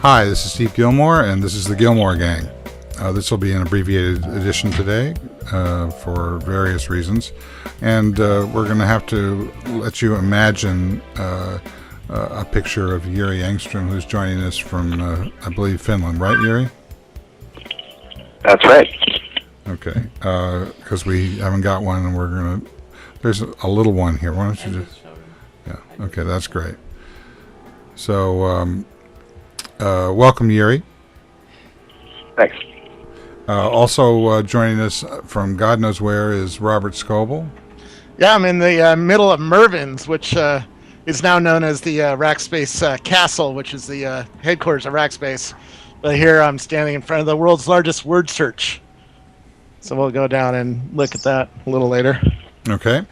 Hi, this is Steve Gillmor, and this is the Gillmor Gang. This will be an abbreviated edition today for various reasons, and we're going to have to let you imagine a picture of Jyri Engestrom, who's joining us from, I believe, Finland, right, Jyri? That's right. Okay, because we haven't got one, and we're going to... There's a little one here. Why don't you just... Yeah, okay, that's great. So, welcome, Jyri. Thanks. Also joining us from God knows where is Robert Scoble. Yeah, I'm in the middle of Mervyn's, which is now known as the Rackspace Castle, which is the headquarters of Rackspace. But here I'm standing in front of the world's largest word search. So we'll go down and look at that a little later. Okay.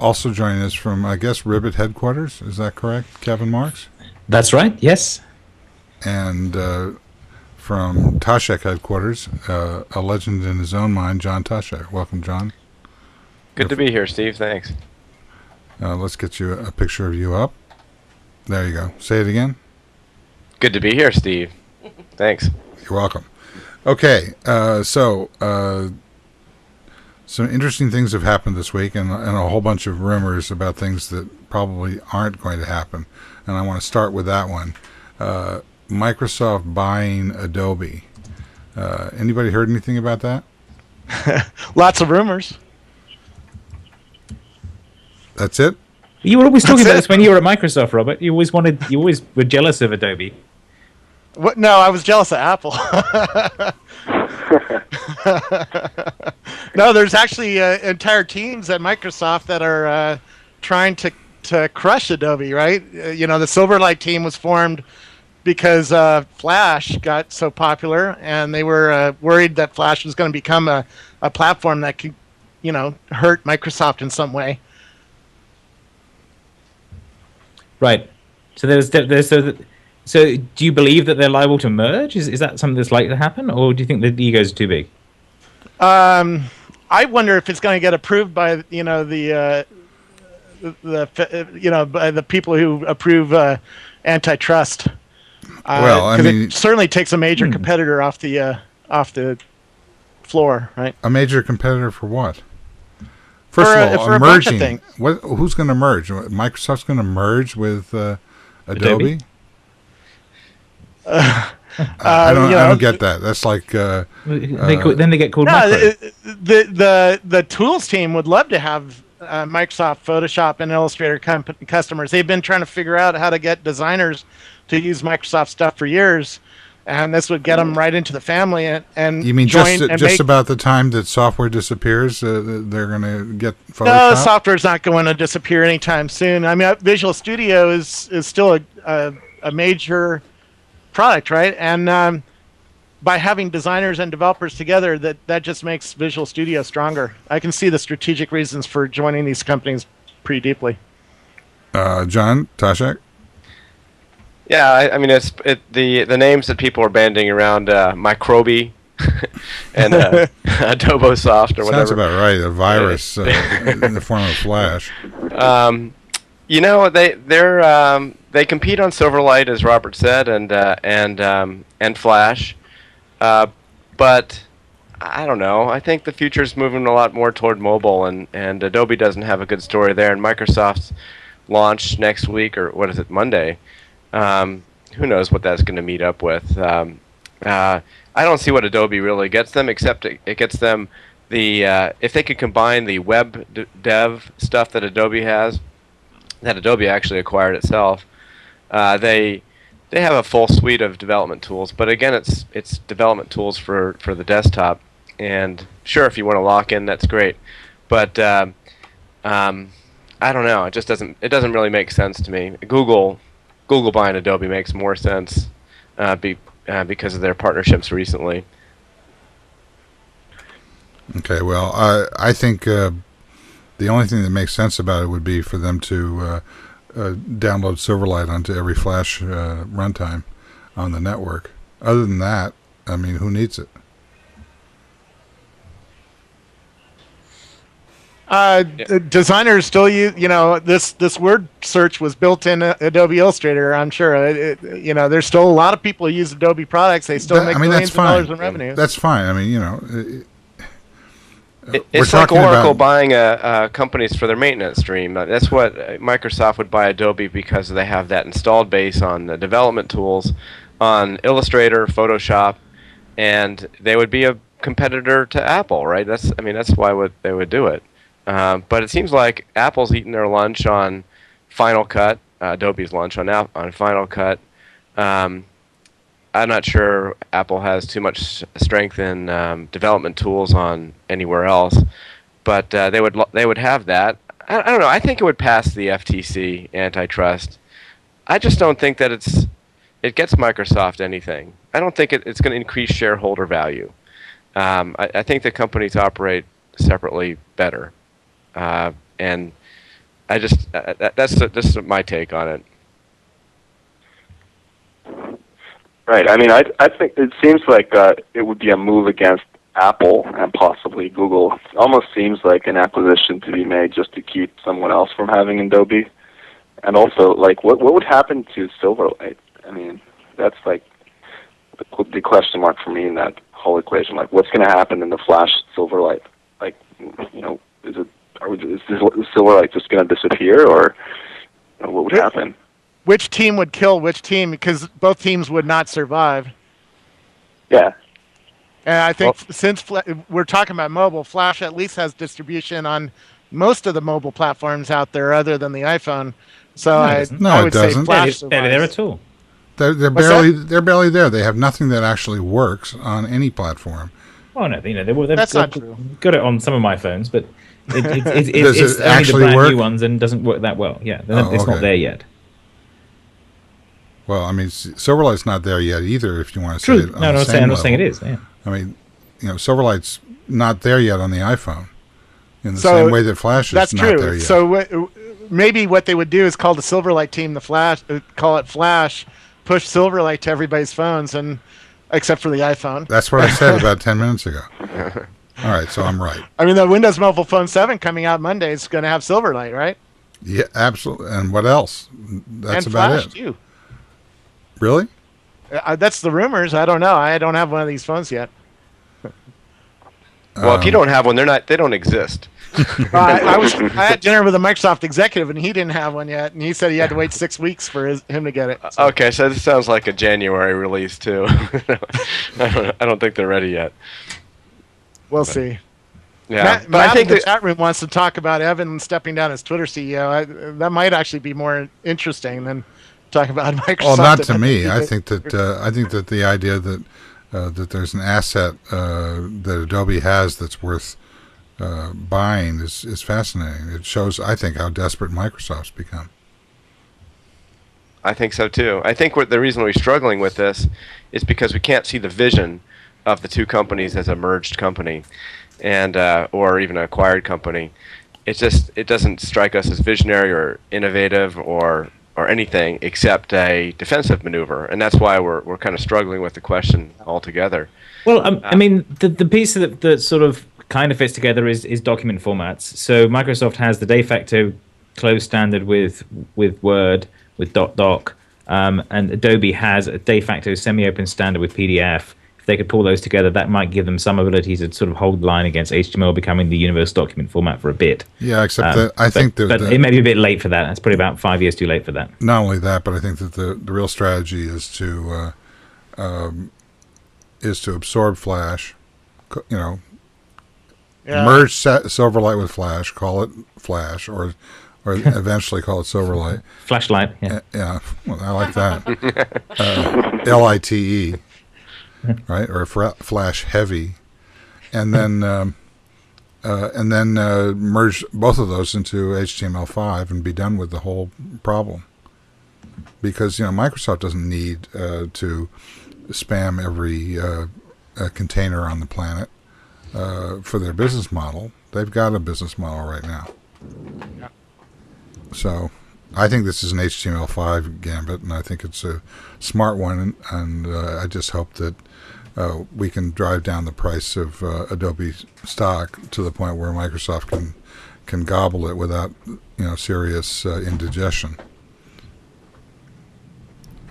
Also joining us from, I guess, Ribbit headquarters. Is that correct, Kevin Marks? That's right, yes. And from Taschek headquarters, a legend in his own mind, John Taschek. Welcome, John. Good to be here, Steve. Thanks. Let's get you a picture of you up. There you go. Say it again. Good to be here, Steve. Thanks. You're welcome. Okay, so some interesting things have happened this week, and a whole bunch of rumors about things that probably aren't going to happen. And I want to start with that one. Microsoft buying Adobe. Anybody heard anything about that? Lots of rumors. That's it? You were always talking about this when you were at Microsoft, Robert. You always were jealous of Adobe. What? No, I was jealous of Apple. No, there's actually entire teams at Microsoft that are trying to crush Adobe, right? The Silverlight team was formed because Flash got so popular, and they were worried that Flash was going to become a platform that could, hurt Microsoft in some way. Right. So do you believe that they're liable to merge? Is that something that's likely to happen, or do you think the egos are too big? I wonder if it's going to get approved by the people who approve antitrust. Well, I mean, it certainly takes a major competitor off the floor, right? A major competitor for what? First of all, merging. Who's going to merge? Microsoft's going to merge with Adobe? I don't get that. That's like then they get called Macro. The tools team would love to have Microsoft Photoshop and Illustrator customers. They've been trying to figure out how to get designers to use Microsoft stuff for years, and this would get them right into the family. And you mean just about the time that software disappears, they're going to get Photoshop? No, software's not going to disappear anytime soon. I mean, Visual Studio is still a major product, right? And by having designers and developers together, that just makes Visual Studio stronger. I can see the strategic reasons for joining these companies pretty deeply. John Taschek? Yeah, I mean, the names that people are banding around, Microbi and Adobosoft or whatever. Sounds about right. A virus in the form of Flash. They compete on Silverlight, as Robert said, and Flash. But I don't know. I think the future's moving a lot more toward mobile, and Adobe doesn't have a good story there. And Microsoft's launch next week, or what is it, Monday? Who knows what that's going to meet up with? I don't see what Adobe really gets them, except it gets them if they could combine the web dev stuff that Adobe has, that Adobe actually acquired itself. They have a full suite of development tools, but again, it's development tools for the desktop. And sure, if you want to lock in, that's great. But I don't know. It just doesn't really make sense to me. Google buying Adobe makes more sense because of their partnerships recently. Okay, well, I think the only thing that makes sense about it would be for them to download Silverlight onto every Flash runtime on the network. Other than that, I mean, who needs it? Designers still use, this word search was built in Adobe Illustrator. I'm sure. There's still a lot of people who use Adobe products. They still make millions of dollars in revenue. That's fine. I mean, it's like Oracle buying companies for their maintenance stream. That's what Microsoft would buy Adobe, because they have that installed base on the development tools, on Illustrator, Photoshop, and they would be a competitor to Apple, right? That's why they would do it. But it seems like Apple's eating their lunch on Final Cut, Adobe's lunch on Final Cut. I'm not sure Apple has too much strength in development tools on anywhere else, but they would have that. I don't know. I think it would pass the FTC antitrust. I just don't think that it gets Microsoft anything. I don't think it's going to increase shareholder value. I think the companies operate separately better. And I just that's my take on it. Right. I mean, I think it seems like it would be a move against Apple and possibly Google. It almost seems like an acquisition to be made just to keep someone else from having Adobe. And also, like, what would happen to Silverlight? I mean, that's like the question mark for me in that whole equation. Like, what's going to happen in the Flash Silverlight? Like, is Silverlight just going to disappear, or what would happen? Which team would kill which team? Because both teams would not survive. Yeah. And I think since we're talking about mobile, Flash at least has distribution on most of the mobile platforms out there other than the iPhone. So I would say Flash survives. Barely there at all. They're barely there. They have nothing that actually works on any platform. Oh no, they've That's not true. Got it on some of my phones, but it's Does it only actually the brand work? new ones and doesn't work that well. Yeah, it's not there yet. Well, I mean, Silverlight's not there yet either. If you want to True. say it, I'm not saying it is. Yeah. I mean, Silverlight's not there yet on the iPhone, in the same way that Flash is not there yet. So maybe what they would do is call the Silverlight team the Flash, call it Flash, push Silverlight to everybody's phones, and except for the iPhone. That's what I said about 10 minutes ago. All right, so I'm right. I mean, the Windows Mobile Phone 7 coming out Monday is going to have Silverlight, right? Yeah, absolutely. And what else? That's and about Flash it. Too. Really? That's the rumors. I don't know. I don't have one of these phones yet. Well, if you don't have one, they don't exist. I had dinner with a Microsoft executive, and he didn't have one yet, and he said he had to wait 6 weeks for him to get it. So. Okay, so this sounds like a January release too. I don't think they're ready yet. We'll see. Yeah, but I think the chat room wants to talk about Evan stepping down as Twitter CEO. That might actually be more interesting than talking about Microsoft. Well, not to me. I think that the idea that there's an asset that Adobe has that's worth buying is fascinating. It shows, I think, how desperate Microsoft's become. I think so too. I think the reason we're struggling with this is because we can't see the vision of the two companies as a merged company, and or even an acquired company. It doesn't strike us as visionary or innovative or anything except a defensive maneuver, and that's why we're kind of struggling with the question altogether. Well, I mean, the piece that sort of kind of fits together is document formats. So Microsoft has the de facto closed standard with Word, with .doc, and Adobe has a de facto semi-open standard with PDF. If they could pull those together, that might give them some ability to sort of hold the line against HTML becoming the universal document format for a bit. Yeah, except that I think that... But it may be a bit late for that. It's probably about 5 years too late for that. Not only that, but I think that the real strategy is to absorb Flash, merge Silverlight with Flash, call it Flash, or eventually call it Silverlight. Flashlight, yeah. Yeah, well, I like that. LITE, right, or Flash Heavy, and then merge both of those into HTML5 and be done with the whole problem. Because Microsoft doesn't need to spam every container on the planet for their business model. They've got a business model right now. Yeah. So I think this is an HTML5 gambit, and I think it's a smart one, and I just hope that we can drive down the price of Adobe stock to the point where Microsoft can gobble it without serious indigestion.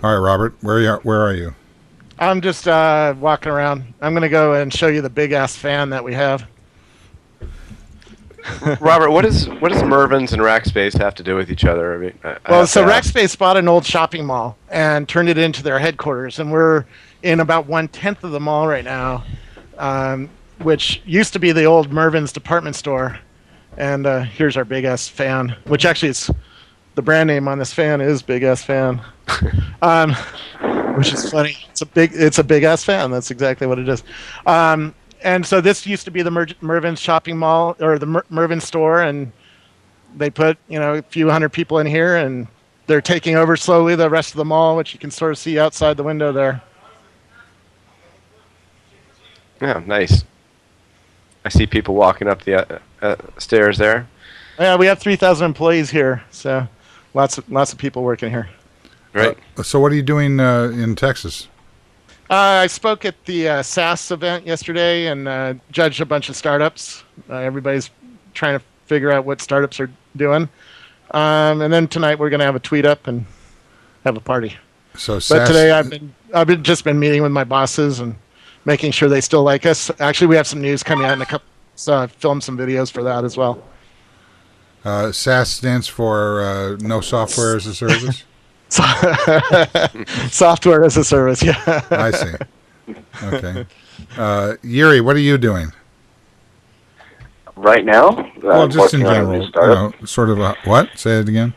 All right, Robert, where are you? I'm just walking around. I'm going to go and show you the big ass fan that we have. Robert, what does Mervyn's and Rackspace have to do with each other? I mean, Rackspace bought an old shopping mall and turned it into their headquarters, and we're in about 1/10 of the mall right now, which used to be the old Mervyn's department store. And here's our big ass fan, which actually is the brand name on this fan is Big Ass Fan, which is funny. It's a big ass fan. That's exactly what it is. And so this used to be the Mervyn's shopping mall, or the Mervyn store, and they put a few hundred people in here, and they're taking over slowly the rest of the mall, which you can sort of see outside the window there. Yeah, nice. I see people walking up the stairs there. Yeah, we have 3,000 employees here, so lots of people working here. Right. So what are you doing in Texas? I spoke at the SaaS event yesterday and judged a bunch of startups. Everybody's trying to figure out what startups are doing. And then tonight we're going to have a tweet up and have a party. So but today I've just been meeting with my bosses and making sure they still like us. Actually, we have some news coming out in a couple, so I filmed some videos for that as well. SaaS stands for No Software as a Service? Software as a service, yeah. I see. Okay. Jyri, what are you doing? Right now? Well, just in general. Sort of a, what? Say it again.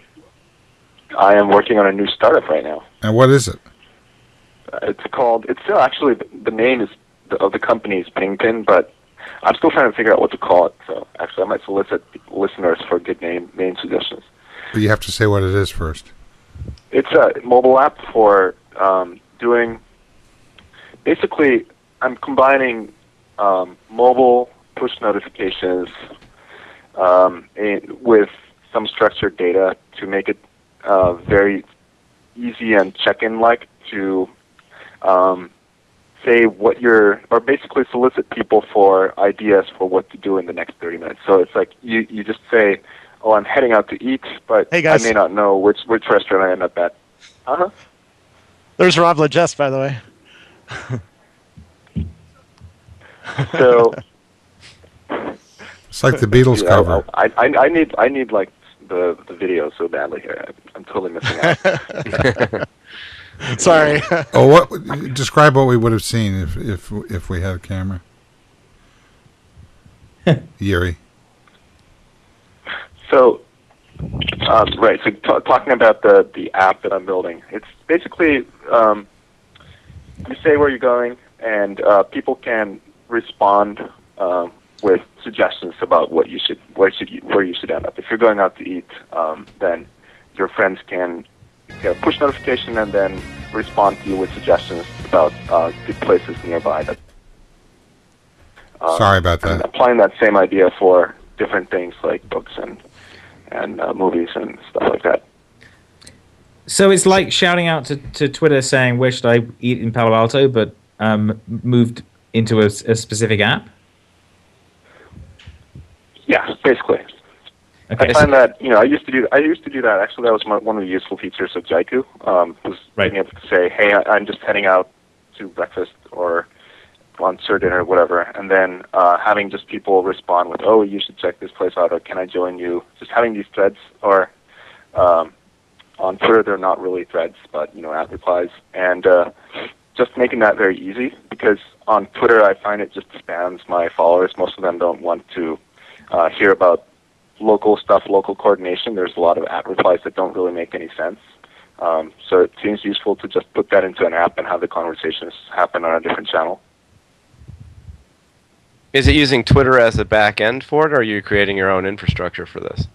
I am working on a new startup right now. And what is it? It's still actually, the name of the company is Pingpin, but I'm still trying to figure out what to call it. So actually, I might solicit listeners for good name suggestions. But you have to say what it is first. It's a mobile app for doing. Basically, I'm combining mobile push notifications with some structured data to make it very easy and check-in-like to say or basically solicit people for ideas for what to do in the next 30 minutes. So it's like you just say, oh, I'm heading out to eat, but hey guys, I may not know which restaurant I end up at. Uh-huh. There's Rob Legest, by the way. So it's like the Beatles cover. I need like the video so badly here. I'm totally missing out. Sorry. Describe what we would have seen if we had a camera. Jyri. So, right. So, talking about the app that I'm building, it's basically you say where you're going, and people can respond with suggestions about where you should end up. If you're going out to eat, then your friends can get a push notification and then respond to you with suggestions about the places nearby. Sorry about that. Applying that same idea for different things like books and movies and stuff like that. So it's like shouting out to Twitter saying, where should I eat in Palo Alto, but moved into a specific app? Yeah, basically. Okay. I find that I used to do that. Actually, that was one of the useful features of Jyri, was being able to say, "Hey, I'm just heading out to breakfast or lunch or dinner, or whatever," and then having just people respond with, "Oh, you should check this place out," or "Can I join you?" Just having these threads, or on Twitter, they're not really threads, but at replies, and just making that very easy. Because on Twitter, I find it just spams my followers. Most of them don't want to hear about local stuff, local coordination. There's a lot of @replies that don't really make any sense. So it seems useful to just put that into an app and have the conversations happen on a different channel. Is it using Twitter as a back end for it, or are you creating your own infrastructure for this?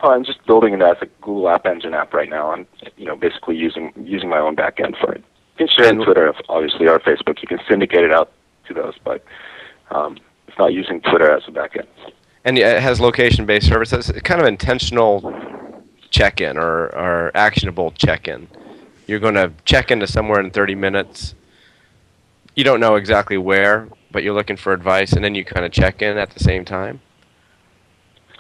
Oh, I'm just building it as a Google App Engine app right now, and basically using my own back end for it. You can share it on Twitter, obviously, or Facebook. You can syndicate it out to those, but it's not using Twitter as a back end. And it has location-based services. It's kind of intentional check-in or actionable check-in. You're going to check into somewhere in 30 minutes. You don't know exactly where, but you're looking for advice, and then you kind of check in at the same time.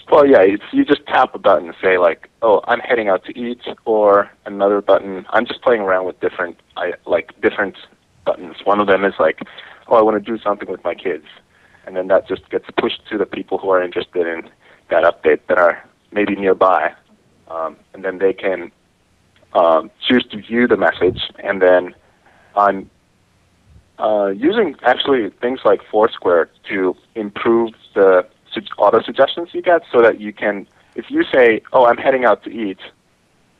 Well, yeah, you just tap a button and say, like, oh, I'm heading out to eat, or another button. I'm just playing around with different buttons. One of them is like, oh, I want to do something with my kids. And then that just gets pushed to the people who are interested in that update that are maybe nearby. And then they can choose to view the message. And then I'm using actually things like Foursquare to improve the auto suggestions you get, so that you can, if you say, oh, I'm heading out to eat,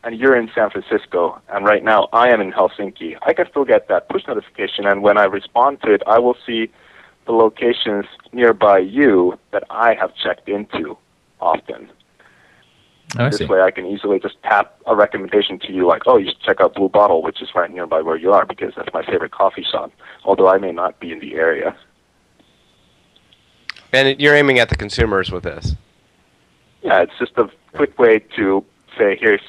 and you're in San Francisco, and right now I am in Helsinki, I can still get that push notification, and when I respond to it, I will see the locations nearby you that I have checked into often. Oh, I This see. way I can easily just tap a recommendation to you, like, oh, you should check out Blue Bottle, which is right nearby where you are, because that's my favorite coffee shop, although I may not be in the area. And you're aiming at the consumers with this. Yeah, it's just a quick way to say, here's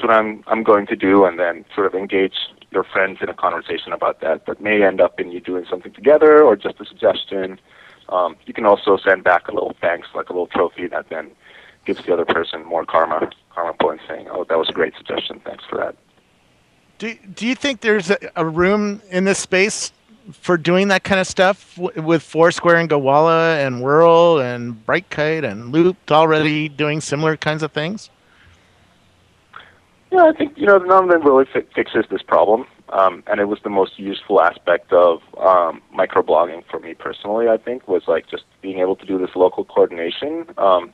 what I'm going to do, and then sort of engage your friends in a conversation about that may end up in you doing something together or just a suggestion. You can also send back a little thanks, like a little trophy that then gives the other person more karma points, saying, oh, that was a great suggestion, thanks for that. Do you think there's a room in this space for doing that kind of stuff with Foursquare and Gowalla and Whirl and Brightkite and Looped already doing similar kinds of things? Yeah, I think, none of them really fixes this problem, and it was the most useful aspect of microblogging for me personally, I think, was like just being able to do this local coordination.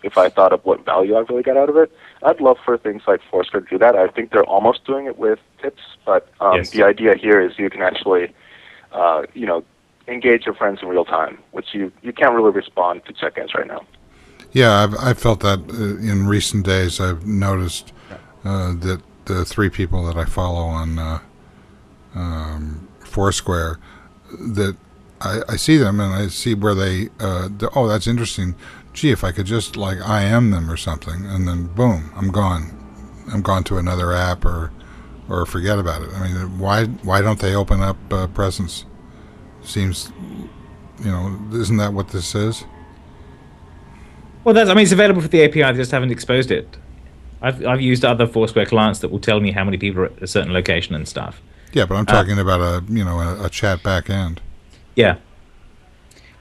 If I thought of what value I really got out of it, I'd love for things like Foursquare to do that. I think they're almost doing it with tips, but Yes. The idea here is you can actually, engage your friends in real time, which you can't really respond to check-ins right now. Yeah, I've felt that in recent days. I've noticed that the three people that I follow on Foursquare, that I see them and I see where they, oh, that's interesting. Gee, if I could just like IM them or something, and then boom, I'm gone. I'm gone to another app or forget about it. I mean, why don't they open up presence? Seems, isn't that what this is? Well, it's available for the API. They just haven't exposed it. I've used other Foursquare clients that will tell me how many people are at a certain location and stuff. Yeah, but I'm talking about a chat back end. Yeah.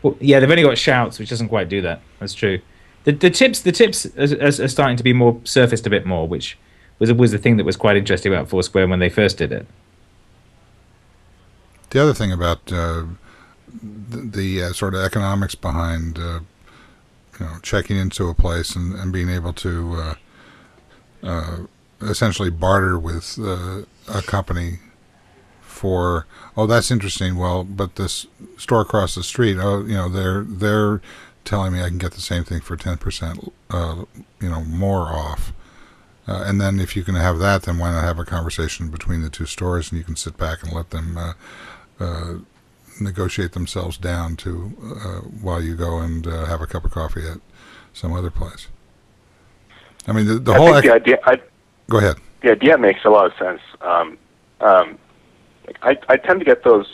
Well, yeah, they've only got shouts, which doesn't quite do that. That's true. The tips are starting to be more surfaced a bit more, which was the thing that was quite interesting about Foursquare when they first did it. The other thing about the sort of economics behind checking into a place and being able to essentially barter with a company for, oh, that's interesting. Well, but this store across the street, they're telling me I can get the same thing for 10%, more off. And then if you can have that, then why not have a conversation between the two stores, and you can sit back and let them negotiate themselves down to while you go and have a cup of coffee at some other place. I mean, the whole. I think the idea. Go ahead. The idea makes a lot of sense. I tend to get those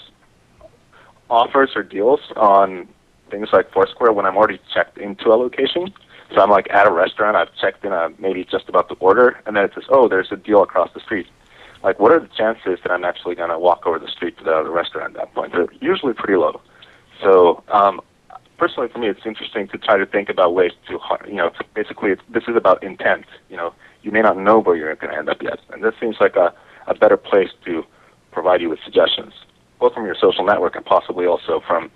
offers or deals on things like Foursquare when I'm already checked into a location. So I'm like at a restaurant, I've checked in, maybe just about to order, and then it says, oh, there's a deal across the street. Like, what are the chances that I'm actually going to walk over the street to the other restaurant at that point? They're usually pretty low. So personally for me, it's interesting to try to think about ways to, basically this is about intent. You may not know where you're going to end up yet. And this seems like a better place to provide you with suggestions, both from your social network and possibly also from,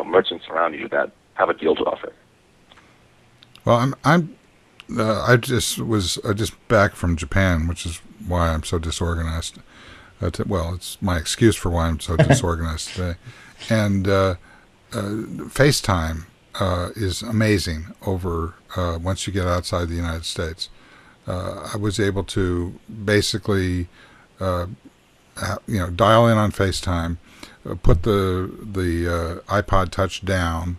merchants around you that have a deal to offer. Well, I just back from Japan, which is why I'm so disorganized. It's my excuse for why I'm so disorganized today. And FaceTime is amazing over once you get outside the United States. I was able to basically, dial in on FaceTime, put the iPod Touch down,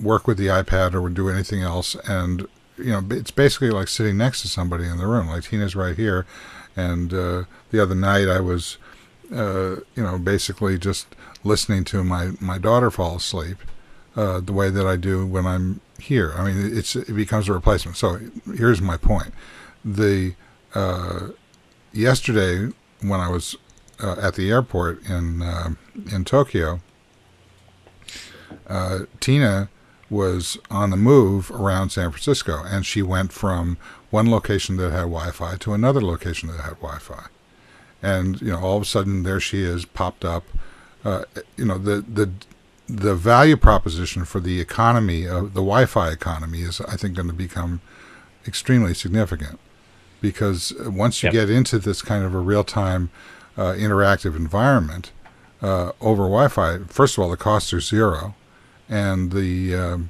work with the iPad or do anything else, and it's basically like sitting next to somebody in the room. Like Tina's right here, and the other night I was, basically just listening to my daughter fall asleep, the way that I do when I'm here. I mean, it becomes a replacement. So here's my point. Yesterday when I was at the airport in Tokyo, Tina was on the move around San Francisco, and she went from one location that had Wi-Fi to another location that had Wi-Fi. And, all of a sudden there she is, popped up. The value proposition for the economy, of the Wi-Fi economy, is, I think, going to become extremely significant. Because once you get into this kind of a real-time interactive environment over Wi-Fi, first of all, the costs are zero. And the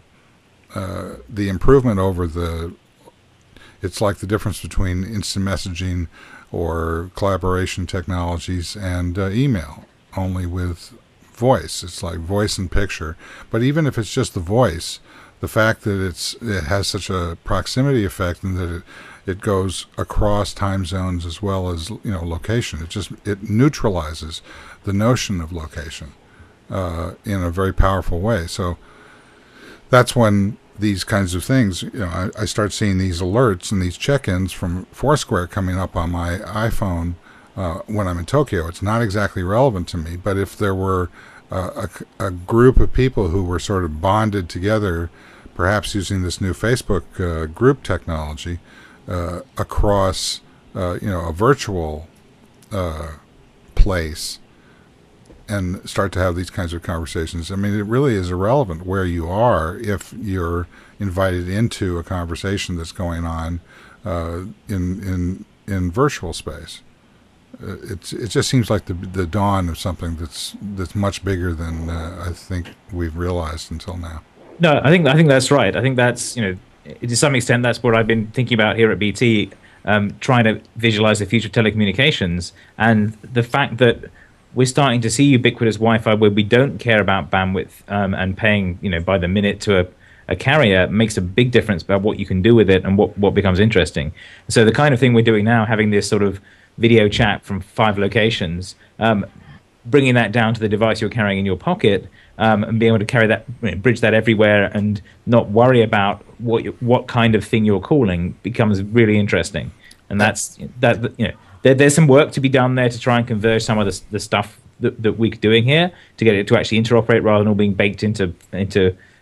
improvement over it's like the difference between instant messaging or collaboration technologies and email, only with voice. It's like voice and picture. But even if it's just the voice, the fact that it has such a proximity effect and that it goes across time zones as well as location, it neutralizes the notion of location in a very powerful way. So that's when these kinds of things, I start seeing these alerts and these check-ins from Foursquare coming up on my iPhone when I'm in Tokyo. It's not exactly relevant to me, but if there were a group of people who were sort of bonded together, perhaps using this new Facebook group technology across a virtual place, and start to have these kinds of conversations. I mean, it really is irrelevant where you are if you're invited into a conversation that's going on in virtual space. It just seems like the dawn of something that's much bigger than I think we've realized until now. No, I think that's right. I think that's, to some extent, that's what I've been thinking about here at BT, trying to visualize the future of telecommunications, and the fact that we're starting to see ubiquitous Wi-Fi where we don't care about bandwidth and paying, by the minute to a carrier makes a big difference about what you can do with it and what becomes interesting. So the kind of thing we're doing now, having this sort of video chat from 5 locations, bringing that down to the device you're carrying in your pocket, and being able to carry that, bridge that everywhere, and not worry about what kind of thing you're calling becomes really interesting. And that's that. There's some work to be done there to try and converge some of the stuff that we're doing here to get it to actually interoperate rather than all being baked into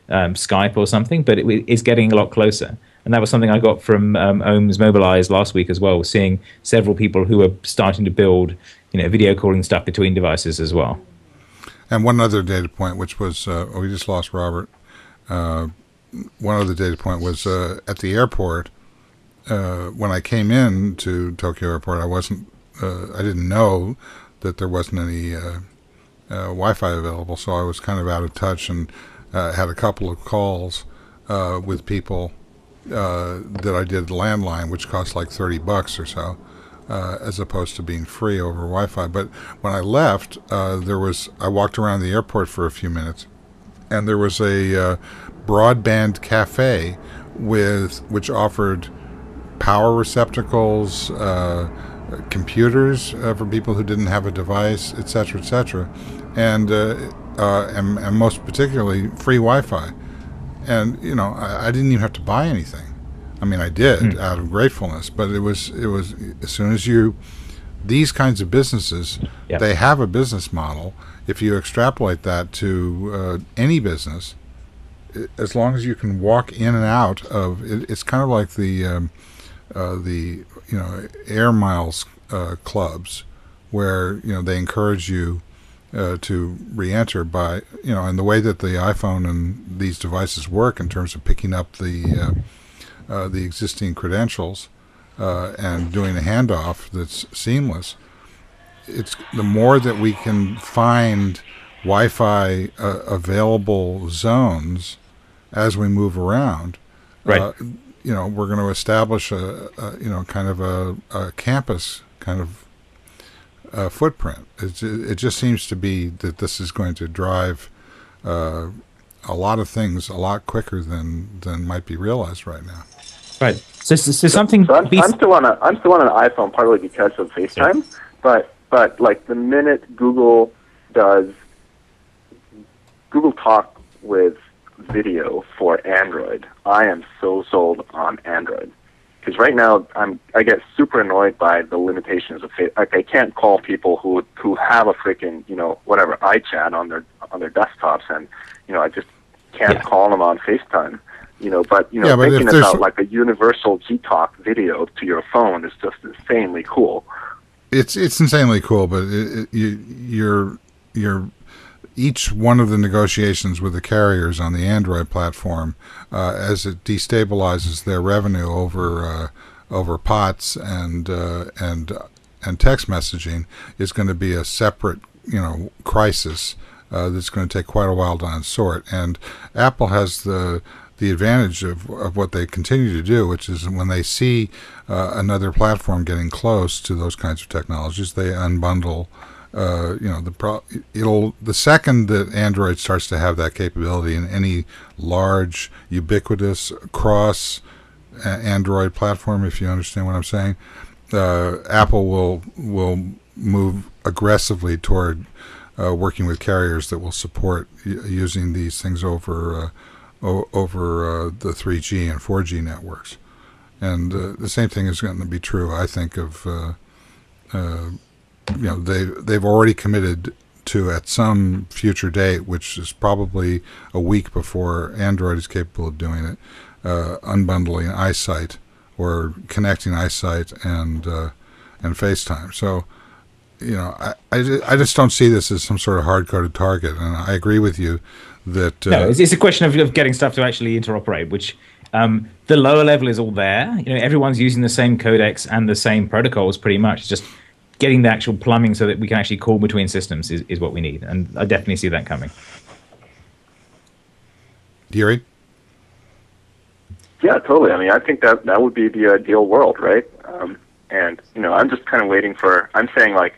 Skype or something. But it's getting a lot closer. And that was something I got from Ohm's Mobilize last week as well, seeing several people who are starting to build video calling stuff between devices as well. And one other data point, which was, we just lost Robert. One other data point was at the airport, when I came in to Tokyo Airport, I didn't know that there wasn't any Wi-Fi available, so I was kind of out of touch and had a couple of calls with people that I did landline, which cost like $30 or so, as opposed to being free over Wi-Fi. But when I left, I walked around the airport for a few minutes, and there was a broadband cafe which offered power receptacles, computers for people who didn't have a device, etc., and most particularly free Wi-Fi. And I didn't even have to buy anything. I mean, I did out of gratefulness, but it was as soon as these kinds of businesses, they have a business model. If you extrapolate that to any business, as long as you can walk in and out of it's kind of like the air miles clubs, where they encourage you to re-enter by and the way that the iPhone and these devices work in terms of picking up the existing credentials and doing a handoff that's seamless. It's the more that we can find Wi-Fi available zones as we move around. Right. We're going to establish a kind of a campus kind of footprint. It just seems to be that this is going to drive a lot of things a lot quicker than might be realized right now. Right. So something. So I'm still on an iPhone partly because of FaceTime, but like the minute Google does Google Talk with video for Android, I am so sold on Android. Because right now I get super annoyed by the limitations of like I can't call people who have a freaking whatever iChat on their desktops, and I just can't call them on FaceTime. But thinking about like a universal Gtalk video to your phone is just insanely cool. It's insanely cool, but you're each one of the negotiations with the carriers on the Android platform, as it destabilizes their revenue over POTS and text messaging, is going to be a separate crisis that's going to take quite a while to unsort. And Apple has the advantage of what they continue to do, which is when they see another platform getting close to those kinds of technologies, they unbundle. The second that Android starts to have that capability in any large, ubiquitous, cross Android platform, if you understand what I'm saying, Apple will move aggressively toward working with carriers that will support using these things over the 3G and 4G networks. And the same thing is going to be true, I think, of they've already committed to, at some future date, which is probably a week before Android is capable of doing it, unbundling iSight or connecting iSight and FaceTime. So, I just don't see this as some sort of hard-coded target, and I agree with you that no, it's a question of getting stuff to actually interoperate, which the lower level is all there. Everyone's using the same codecs and the same protocols pretty much. It's just getting the actual plumbing so that we can actually call between systems is what we need, and I definitely see that coming. Jyri? Yeah, totally. I mean, I think that would be the ideal world, right? And I'm just kind of waiting for. I'm saying like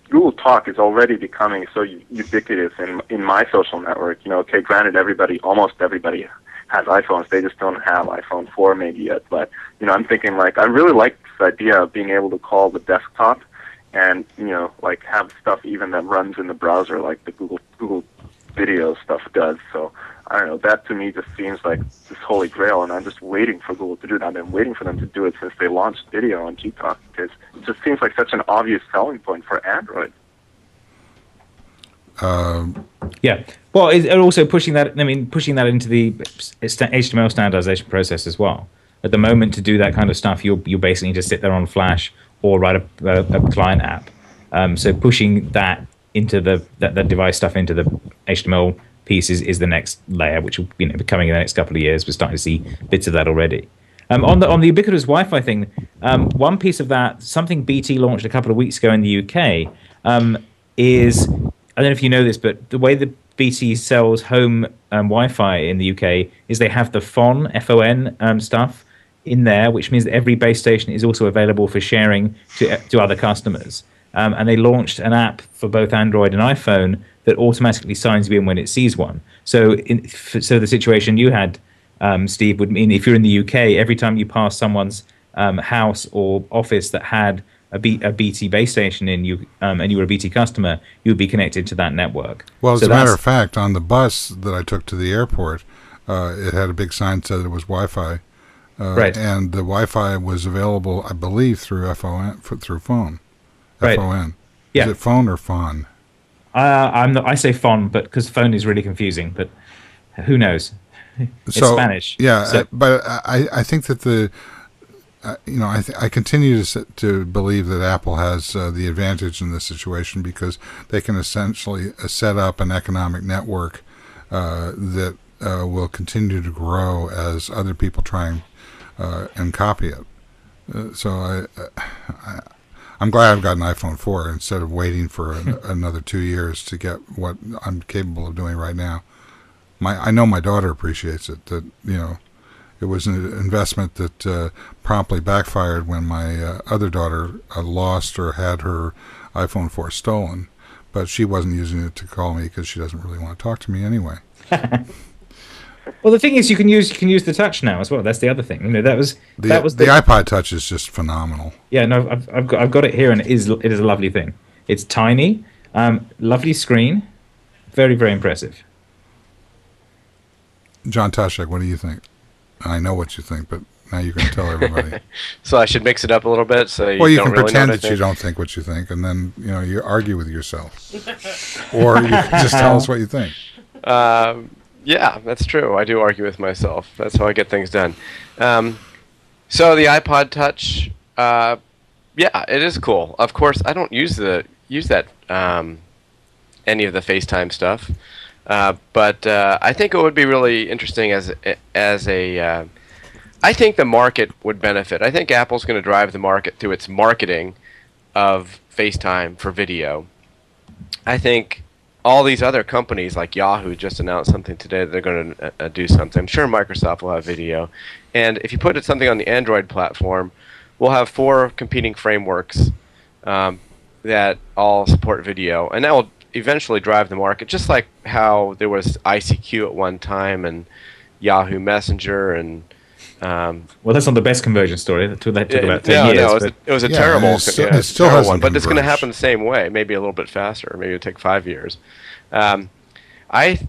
Google Talk is already becoming so ubiquitous in my social network. Okay, granted, almost everybody has iPhones. They just don't have iPhone 4 maybe yet. But I'm thinking like I really like this idea of being able to call the desktop, and like have stuff even that runs in the browser like the Google Video stuff does. So I don't know. That to me just seems like this holy grail, and I'm just waiting for Google to do that. I've been waiting for them to do it since they launched video on Gtalk, because it just seems like such an obvious selling point for Android. Yeah. Well, and also pushing that into the HTML standardization process as well. At the moment, to do that kind of stuff, you basically just sit there on Flash or write a client app. So pushing that into that device stuff into the HTML piece is the next layer, which will be coming in the next couple of years. We're starting to see bits of that already. On the ubiquitous Wi-Fi thing, one piece of that, something BT launched a couple of weeks ago in the UK, is, I don't know if you know this, but the way the BT sells home Wi-Fi in the UK is they have the FON stuff in there, which means that every base station is also available for sharing to other customers. And they launched an app for both Android and iPhone that automatically signs you in when it sees one. So the situation you had, Steve, would mean if you're in the UK, every time you pass someone's house or office that had a BT base station in you, and you were a BT customer, you would be connected to that network. Well, as a matter of fact, on the bus that I took to the airport, it had a big sign that said it was Wi-Fi. Right. And the Wi-Fi was available, I believe, through through phone. Right. FON. Yeah. Is it phone or FON? I say phone, but because phone is really confusing. But who knows? It's Spanish. Yeah, so. But I think that I continue to believe that Apple has the advantage in this situation, because they can essentially set up an economic network that will continue to grow as other people try and copy it. So I'm glad I've got an iPhone 4 instead of waiting for another 2 years to get what I'm capable of doing right now. I know my daughter appreciates it. That it was an investment that promptly backfired when my other daughter lost or had her iPhone 4 stolen, but she wasn't using it to call me because she doesn't really want to talk to me anyway. Well, the thing is, you can use the Touch now as well. That's the other thing. The iPod Touch is just phenomenal. Yeah, no, I've got it here, and it is a lovely thing. It's tiny, lovely screen, very, very impressive. John Taschek, what do you think? I know what you think, but now you can tell everybody. So I should mix it up a little bit. So Well, you don't can really pretend know what that I you think? don't think what you think, and then you argue with yourself, or you can just tell us what you think. Yeah, that's true. I do argue with myself. That's how I get things done. So the iPod Touch, yeah, it is cool. Of course, I don't use that any of the FaceTime stuff, but I think it would be really interesting as a. I think the market would benefit. I think Apple's going to drive the market through its marketing of FaceTime for video. I think all these other companies like Yahoo just announced something today that they're going to do something. I'm sure Microsoft will have video. And if you put something on the Android platform, we'll have 4 competing frameworks that all support video. And that will eventually drive the market, just like how there was ICQ at one time and Yahoo Messenger and... well, that's not the best conversion story. That took about 10 years. No, but it was a Yeah, terrible, and it still terrible hasn't one. But it's going to converged. happen the same way, maybe a little bit faster. Maybe it'll take 5 years. I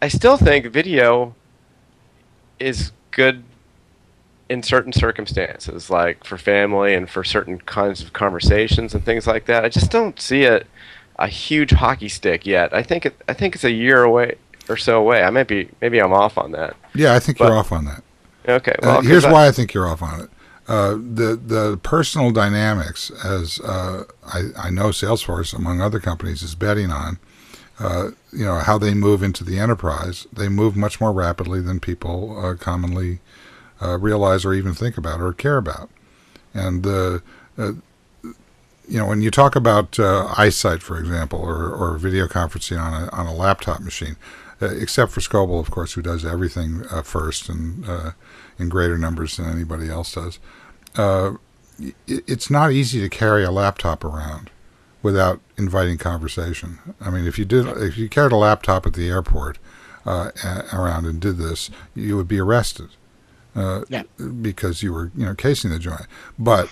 still think video is good in certain circumstances, like for family and for certain kinds of conversations and things like that. I just don't see a huge hockey stick yet. I think it's a year away or so away. Maybe I'm off on that. Yeah, I think you're off on that. Okay. Well, Here's why I think you're off on it. The personal dynamics, as I know Salesforce, among other companies, is betting on, how they move into the enterprise. They move much more rapidly than people commonly realize or even think about or care about. And when you talk about eyesight, for example, or video conferencing on a laptop machine, except for Scoble, of course, who does everything first and in greater numbers than anybody else does. It's not easy to carry a laptop around without inviting conversation. I mean, if you carried a laptop at the airport around and did this, you would be arrested because you were casing the joint. But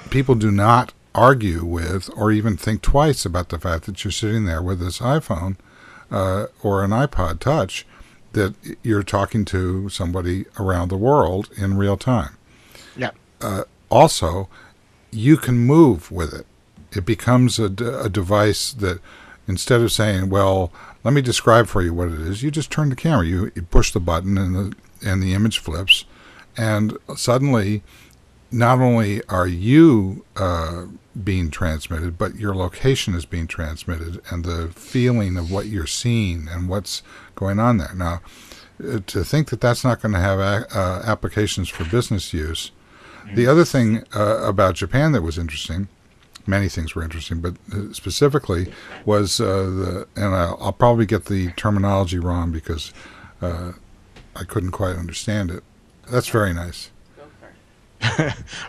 people do not argue with or even think twice about the fact that you're sitting there with this iPhone or an iPod Touch, that you're talking to somebody around the world in real time. Yeah. Also, you can move with it. It becomes a device that, instead of saying, well, let me describe for you what it is, you just turn the camera. You push the button and the image flips, and suddenly not only are you being transmitted, but your location is being transmitted, and the feeling of what you're seeing and what's going on there. Now, to think that that's not going to have applications for business use. The other thing about Japan that was interesting, many things were interesting, but specifically was and I'll probably get the terminology wrong because I couldn't quite understand it. That's very nice.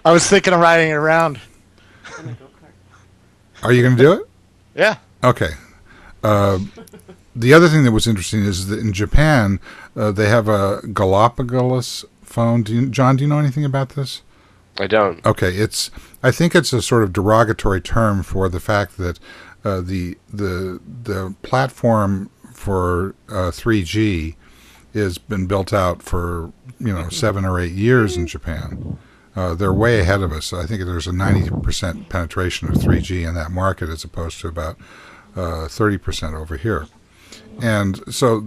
I was thinking of riding it around. Are you going to do it? Yeah. Okay. The other thing that was interesting is that in Japan, they have a Galapagos phone. John, do you know anything about this? I don't. Okay, I think it's a sort of derogatory term for the fact that the platform for 3G has been built out for 7 or 8 years in Japan. They're way ahead of us. I think there's a 90% penetration of 3G in that market as opposed to about 30% over here. And so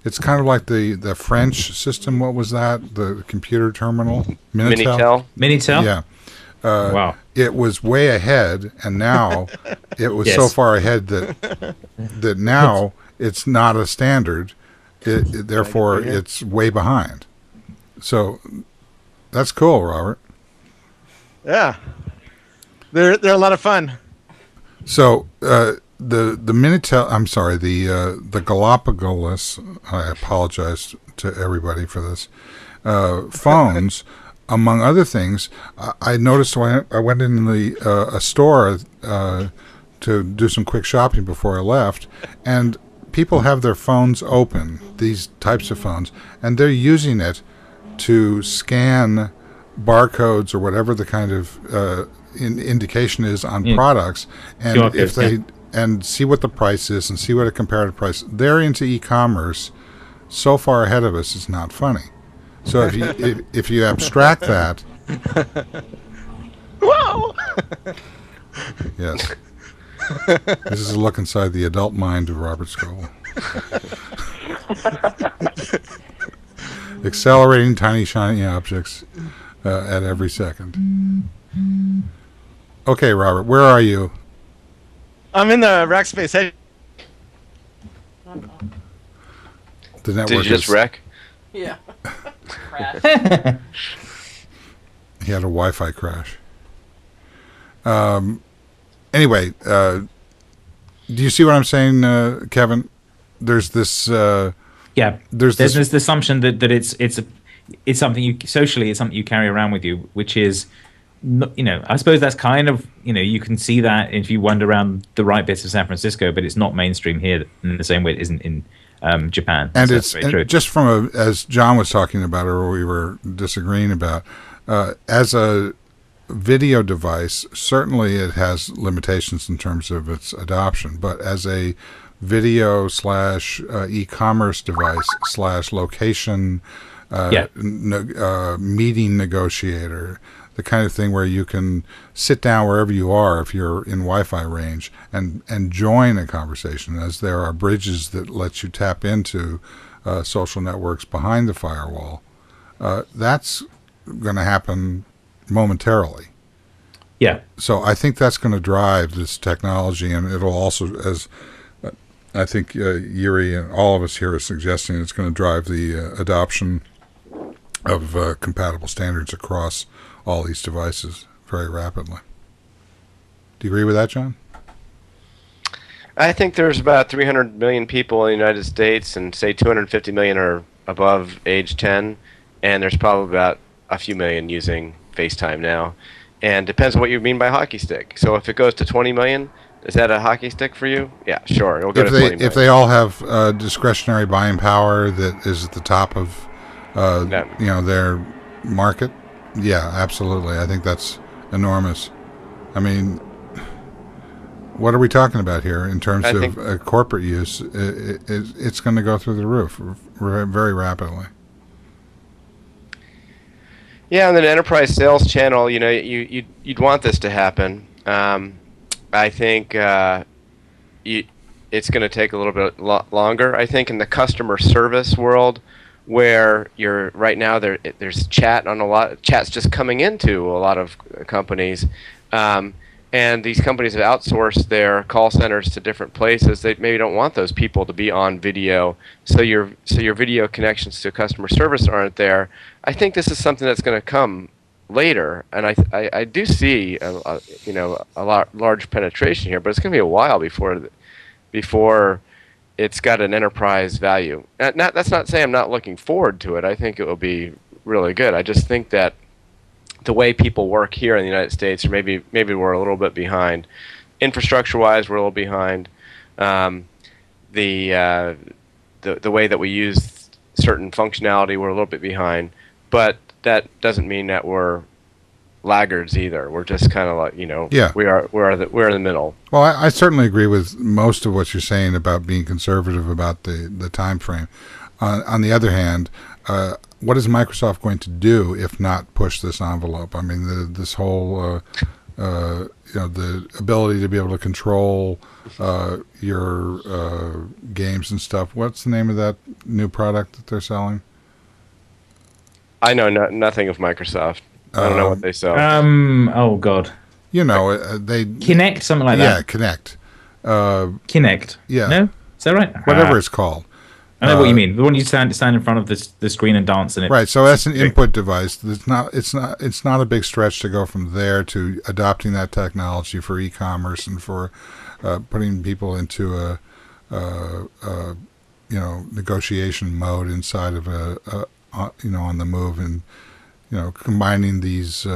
it's kind of like the French system. What was that? The computer terminal? Minitel? Minitel? Yeah. Wow. It was way ahead, and now it was so far ahead that now it's not a standard. Therefore, it's way behind. So that's cool, Robert. Yeah. They're a lot of fun. So the Minitel, I'm sorry, the Galapagos, I apologize to everybody for this, phones, among other things, I noticed when I went in a store to do some quick shopping before I left, and people have their phones open, these types of phones, and they're using it to scan barcodes or whatever the kind of indication is on products, and and see what the price is and see what a comparative price. They're into e-commerce so far ahead of us, it's not funny. So if you abstract that, Whoa! yes, this is a look inside the adult mind of Robert Scoble. Accelerating tiny shiny objects at every second. Okay, Robert, where are you? I'm in the Rackspace head. The network Did you just is- wreck? Yeah. Crash. He had a Wi-Fi crash. Anyway, do you see what I'm saying, Kevin? There's this. Yeah, There's there's this. this assumption that it's something you socially, it's something you carry around with you, which is, I suppose that's kind of, you can see that if you wander around the right bits of San Francisco, but it's not mainstream here in the same way it isn't in Japan. And So it's that's very true. just as John was talking about, or we were disagreeing about, as a video device, certainly it has limitations in terms of its adoption, but as a video / e-commerce device / location meeting negotiator, the kind of thing where you can sit down wherever you are if you're in Wi-Fi range and join a conversation, as there are bridges that let you tap into social networks behind the firewall. That's going to happen momentarily. Yeah. So I think that's going to drive this technology, and it'll also, as I think Jyri and all of us here are suggesting, it's going to drive the adoption of compatible standards across all these devices very rapidly. Do you agree with that, John? I think there's about 300 million people in the United States, and say 250 million are above age 10, and there's probably about a few million using FaceTime now. And depends on what you mean by hockey stick. So if it goes to 20 million, is that a hockey stick for you? Yeah, sure. It'll go to 20 million. If they all have discretionary buying power that is at the top of their market, yeah, absolutely. I think that's enormous. I mean, what are we talking about here in terms of corporate use? It's going to go through the roof very rapidly. Yeah, and then enterprise sales channel, you'd want this to happen. I think it's going to take a little bit longer. I think in the customer service world, where you're right now, there's chat on chat's just coming into a lot of companies, and these companies have outsourced their call centers to different places. They maybe don't want those people to be on video, so your video connections to customer service aren't there. I think this is something that's going to come later, and I do see a large penetration here, but it's going to be a while before it's got an enterprise value. That's not saying I'm not looking forward to it. I think it will be really good. I just think that the way people work here in the United States, or maybe we're a little bit behind. Infrastructure-wise, we're a little behind. The way that we use certain functionality, we're a little bit behind. But that doesn't mean that we're laggards either. We're just kind of like, we're in the middle. Well, I certainly agree with most of what you're saying about being conservative about the time frame. On the other hand, what is Microsoft going to do if not push this envelope? I mean, this whole the ability to be able to control your games and stuff. What's the name of that new product that they're selling? I know nothing of Microsoft. I don't know what they sell. Oh God. They Kinect, something like that. Yeah, Kinect. Kinect. Yeah. No, is that right? Whatever it's called. I know what you mean. The one you stand in front of the screen and dance in it. Right. So that's an input device. It's not a big stretch to go from there to adopting that technology for e-commerce and for putting people into a negotiation mode inside of on the move, and combining these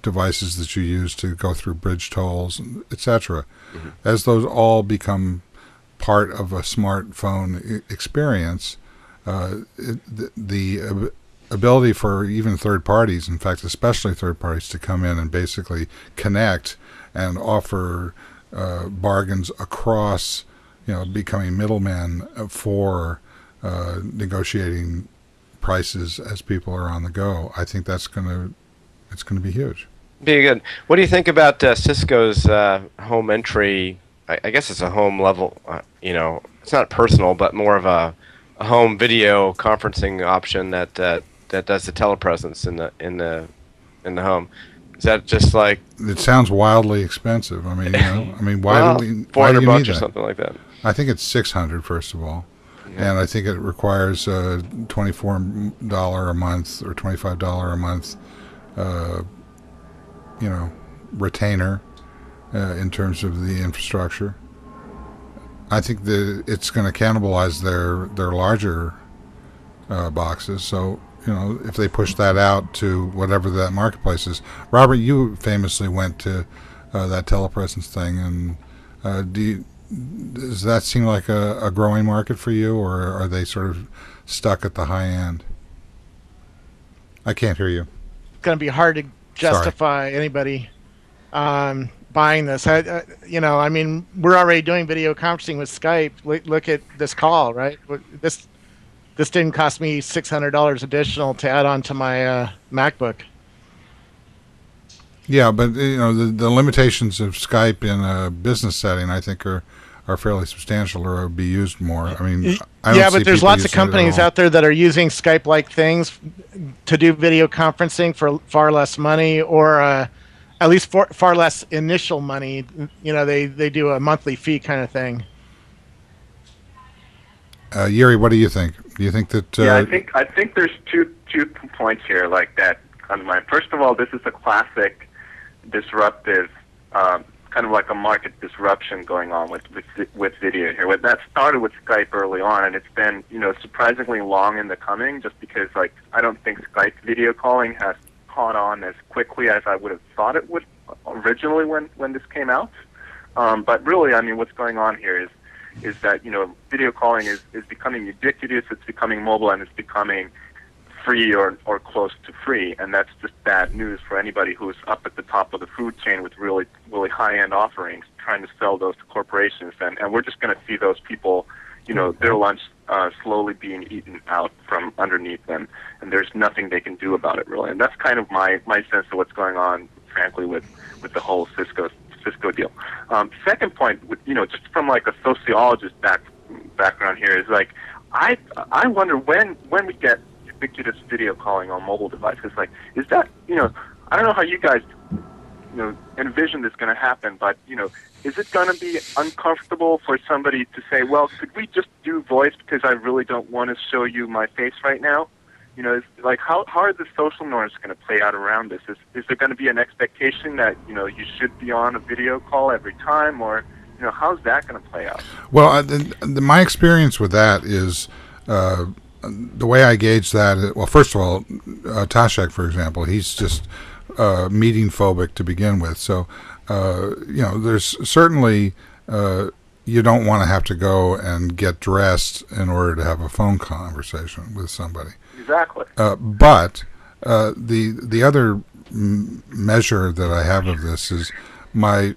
devices that you use to go through bridge tolls, etc. Mm-hmm. As those all become part of a smartphone experience, the ability for even third parties, in fact, especially third parties, to come in and basically connect and offer bargains across, becoming middlemen for negotiating prices as people are on the go. I think it's going to be huge. Be good. What do you think about Cisco's home entry? I guess it's a home level. It's not personal, but more of a home video conferencing option that does the telepresence in the home. Is that just like? It sounds wildly expensive. I mean, why do we? Why do you $400 need or that? something like that. I think it's $600 first of all, and I think it requires $24 a month or $25 a month, retainer in terms of the infrastructure. I think that it's going to cannibalize their larger boxes. So if they push that out to whatever that marketplace is. Robert, you famously went to that telepresence thing, and does that seem like a growing market for you, or are they sort of stuck at the high end? I can't hear you. It's going to be hard to justify anybody buying this. I mean, we're already doing video conferencing with Skype. Look at this call, right? This didn't cost me $600 additional to add on to my MacBook. Yeah, but the limitations of Skype in a business setting, I think, are fairly substantial, or be used more. I mean, I don't see but there's people lots of using it at companies all. out there that are using Skype-like things to do video conferencing for far less money, or at least far less initial money. They do a monthly fee kind of thing. Jyri, what do you think? Do you think that? Yeah, I think there's two points here like that on mind. First of all, this is a classic disruptive, kind of like a market disruption going on with video here. When that started with Skype early on, and it's been surprisingly long in the coming, just because I don't think Skype video calling has caught on as quickly as I would have thought it would originally when this came out. But really, I mean, what's going on here is that video calling is becoming ubiquitous, it's becoming mobile, and it's becoming free or close to free, and that's just bad news for anybody who's up at the top of the food chain with really high-end offerings, trying to sell those to corporations, and we're just going to see those people, their lunch slowly being eaten out from underneath them, and there's nothing they can do about it really, and that's kind of my sense of what's going on, frankly, with the whole Cisco deal. Second point, just from like a sociologist background here, is like I wonder when we get ubiquitous video calling on mobile devices, is that I don't know how you guys envision this going to happen, but is it going to be uncomfortable for somebody to say, well, could we just do voice because I really don't want to show you my face right now? It's like how are the social norms going to play out around this? Is there going to be an expectation that you should be on a video call every time, or how's that going to play out? Well, my experience with that is the way I gauge that. Well, first of all, Taschek, for example, he's just meeting phobic to begin with. So there's certainly you don't want to have to go and get dressed in order to have a phone conversation with somebody. Exactly. But the other measure that I have of this is my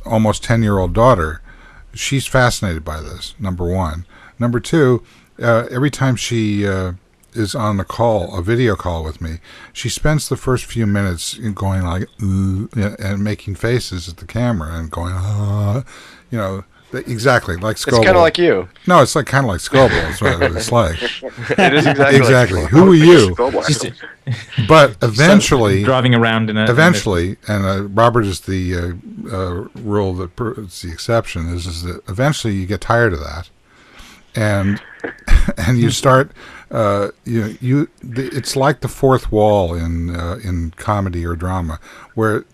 almost 10-year-old daughter. She's fascinated by this, number one. Number two, every time she is on a video call with me, she spends the first few minutes going like, and making faces at the camera and going, exactly like Scoble. It's kind of like you. No, it's kind of like Scoble. That's what it's like. It is exactly. Like Who are you? Scoble, But eventually, driving around in a and Robert is the rule that's the exception. Is that eventually you get tired of that, and you start. It's like the fourth wall in comedy or drama, where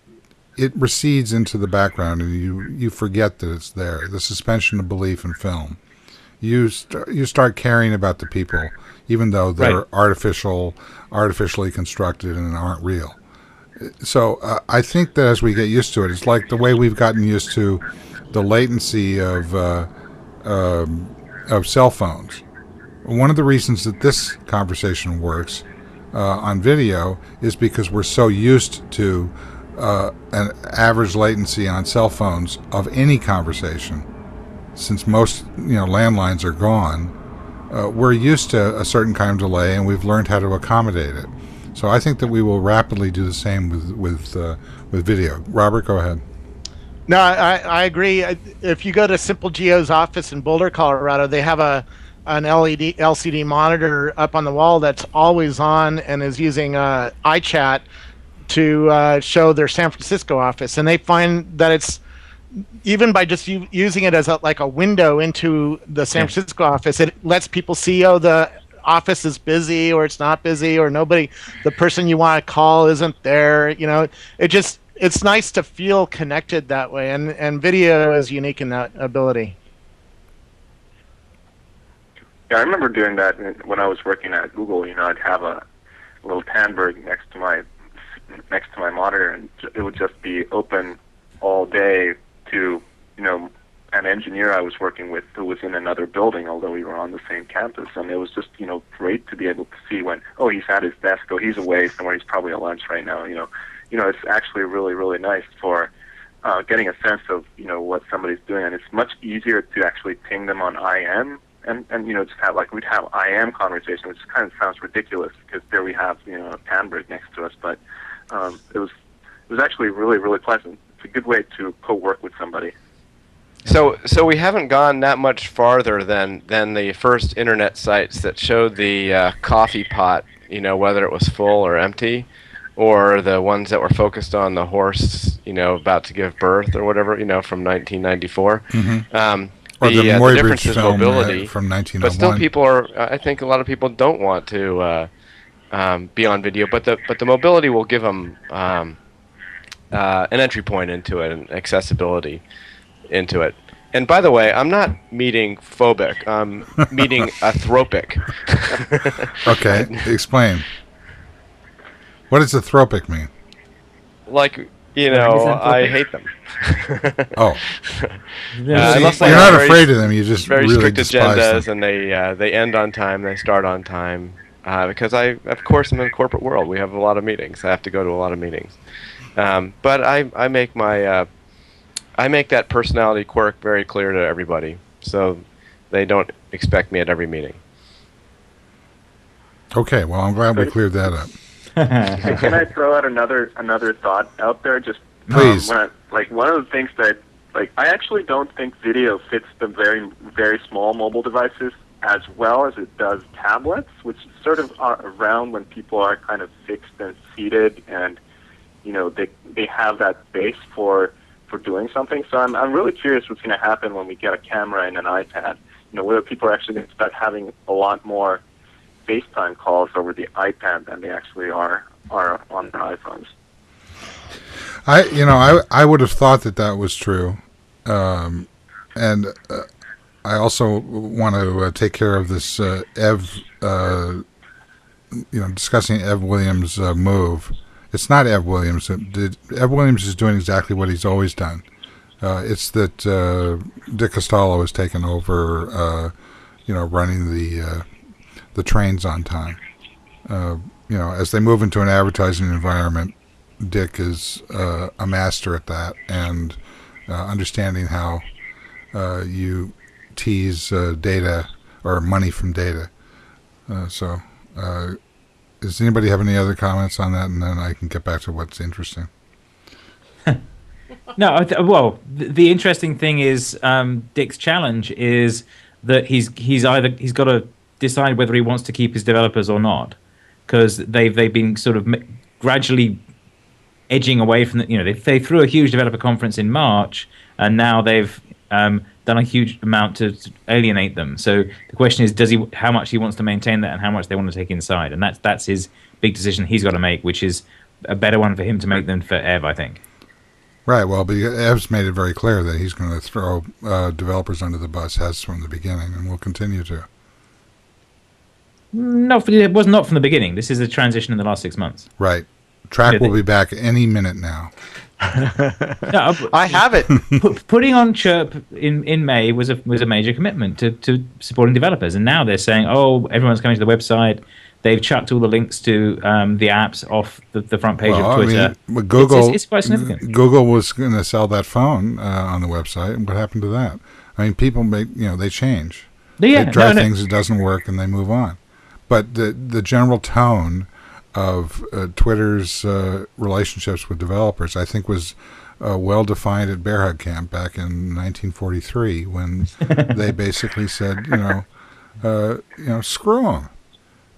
it recedes into the background and you forget that it's there. The suspension of belief in film. You start caring about the people, even though they're artificially constructed and aren't real. So I think that as we get used to it, it's like the way we've gotten used to the latency of cell phones. One of the reasons that this conversation works on video is because we're so used to an average latency on cell phones of any conversation. Since most landlines are gone, we're used to a certain kind of delay, and we've learned how to accommodate it. So I think that we will rapidly do the same with video. Robert, go ahead. No, I agree. If you go to Simple Geo's office in Boulder, Colorado, they have an LCD monitor up on the wall that's always on and is using iChat to show their San Francisco office, and they find that it's even by just using it as like a window into the San Francisco office, it lets people see, oh, the office is busy or it's not busy, or the person you want to call isn't there. It's nice to feel connected that way, and video is unique in that ability. Yeah, I remember doing that when I was working at Google. I'd have a little Tandberg next to my monitor, and it would just be open all day to an engineer I was working with who was in another building, although we were on the same campus. And it was just great to be able to see when, oh, he's at his desk, oh, he's away somewhere, he's probably at lunch right now. It's actually really, really nice for getting a sense of what somebody's doing, and it's much easier to actually ping them on IM and just have we'd have IM conversation, which kind of sounds ridiculous because there we have Tandberg next to us, but it was actually really, really pleasant. It's a good way to co-work with somebody. So we haven't gone that much farther than the first internet sites that showed the coffee pot, whether it was full or empty, or the ones that were focused on the horse, about to give birth or whatever, from 1994. Mm-hmm. Or the difference is film mobility from 1901. But still, I think a lot of people don't want to be on video, but the mobility will give them an entry point into it and accessibility into it. And by the way, I'm not meeting phobic. I'm meeting athropic. Okay, explain. What does athropic mean? I hate them. Oh. Unless you're not afraid of them, you just very really strict despise agendas, them. and they end on time, they start on time. Because of course, I'm in the corporate world. We have a lot of meetings. I have to go to a lot of meetings. But I make I make that personality quirk very clear to everybody, so they don't expect me at every meeting. Okay, well, I'm glad we cleared that up. Can I throw out another thought out there? Just please. One of the things that I actually don't think video fits the very, very small mobile devices as well as it does tablets, which sort of are around when people are kind of fixed and seated, and they have that space for doing something. So I'm really curious what's going to happen when we get a camera and an iPad. Whether people are actually going to start having a lot more FaceTime calls over the iPad than they actually are on their iPhones. I would have thought that was true, and I also want to take care of this discussing Ev Williams' move. It's not Ev Williams. Ev Williams is doing exactly what he's always done. It's that Dick Costolo has taken over, running the trains on time. As they move into an advertising environment, Dick is a master at that, and understanding how you tease data or money from data. Does anybody have any other comments on that? And then I can get back to what's interesting. No, the interesting thing is Dick's challenge is that he's got to decide whether he wants to keep his developers or not, because they've been sort of gradually edging away from they threw a huge developer conference in March, and now they've done a huge amount to alienate them. So the question is, how much he wants to maintain that and how much they want to take inside, and that's his big decision he's got to make, which is a better one for him to make than for Ev, I think. Right. Well, but Ev's made it very clear that he's going to throw developers under the bus, has from the beginning, and will continue to. No, it was not from the beginning. This is a transition in the last 6 months. Right. Track will be back any minute now. No, I have it. Putting on Chirp in May was a major commitment to supporting developers, and now they're saying, oh, everyone's coming to the website. They've chucked all the links to the apps off the front page of Twitter. I mean, Google, it's quite significant. Google was going to sell that phone on the website, and what happened to that? I mean, people they change. They try things, it doesn't work, and they move on. But the general tone of Twitter's relationships with developers, I think, was well defined at Bear Hug Camp back in 1943, when they basically said, screw them.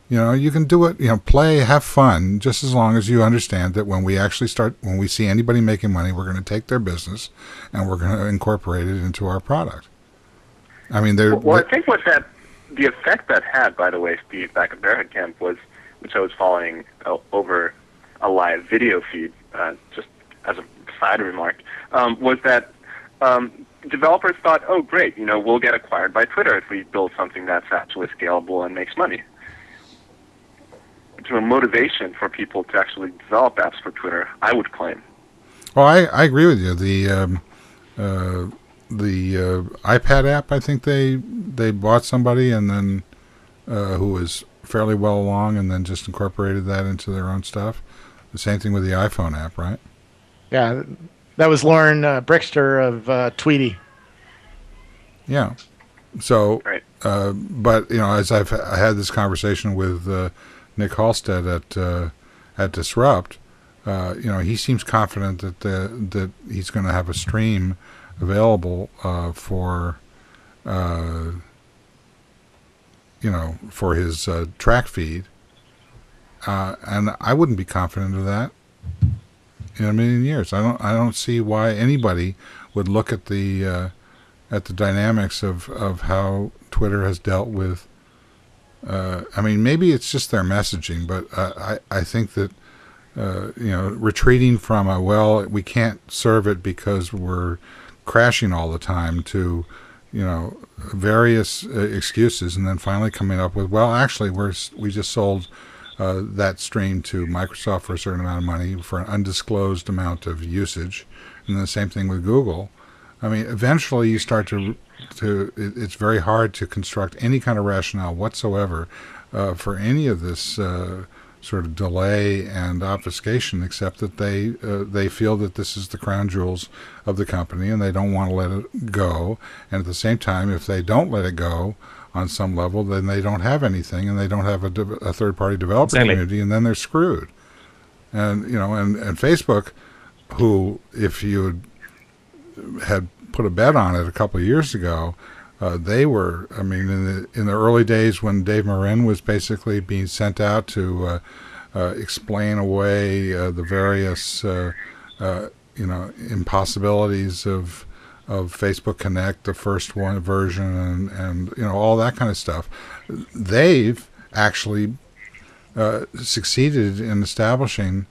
You can do it, play, have fun, just as long as you understand that when we see anybody making money, we're going to take their business and we're going to incorporate it into our product. I mean, I think the effect that had, by the way, Steve, back at Bear Hug Camp was, which I was following over a live video feed, just as a side remark, was that developers thought, oh, great, we'll get acquired by Twitter if we build something that's actually scalable and makes money. It's a motivation for people to actually develop apps for Twitter, I would claim. Well, I agree with you. The iPad app, I think they bought somebody and then who was fairly well along, and then just incorporated that into their own stuff. The same thing with the iPhone app, right? Yeah, that was Lauren Brickster of Tweety. Yeah. So, right. But as I had this conversation with Nick Halstead at Disrupt, he seems confident that he's going to have a stream available for his track feed, and I wouldn't be confident of that in a million years. I don't see why anybody would look at the dynamics of how Twitter has dealt with. Maybe it's just their messaging, but I think that retreating from we can't serve it because we're crashing all the time to various excuses, and then finally coming up with, well, actually we just sold that stream to Microsoft for a certain amount of money for an undisclosed amount of usage, and the same thing with Google. I mean, eventually you start to it's very hard to construct any kind of rationale whatsoever for any of this sort of delay and obfuscation, except that they feel that this is the crown jewels of the company and they don't want to let it go. And at the same time, if they don't let it go on some level, then they don't have anything, and they don't have a third-party developer community, and then they're screwed. And and Facebook, who, if you had put a bet on it a couple of years ago, they were, in the early days when Dave Marin was basically being sent out to explain away the various impossibilities of Facebook Connect, the first one version, and all that kind of stuff. They've actually succeeded in establishing,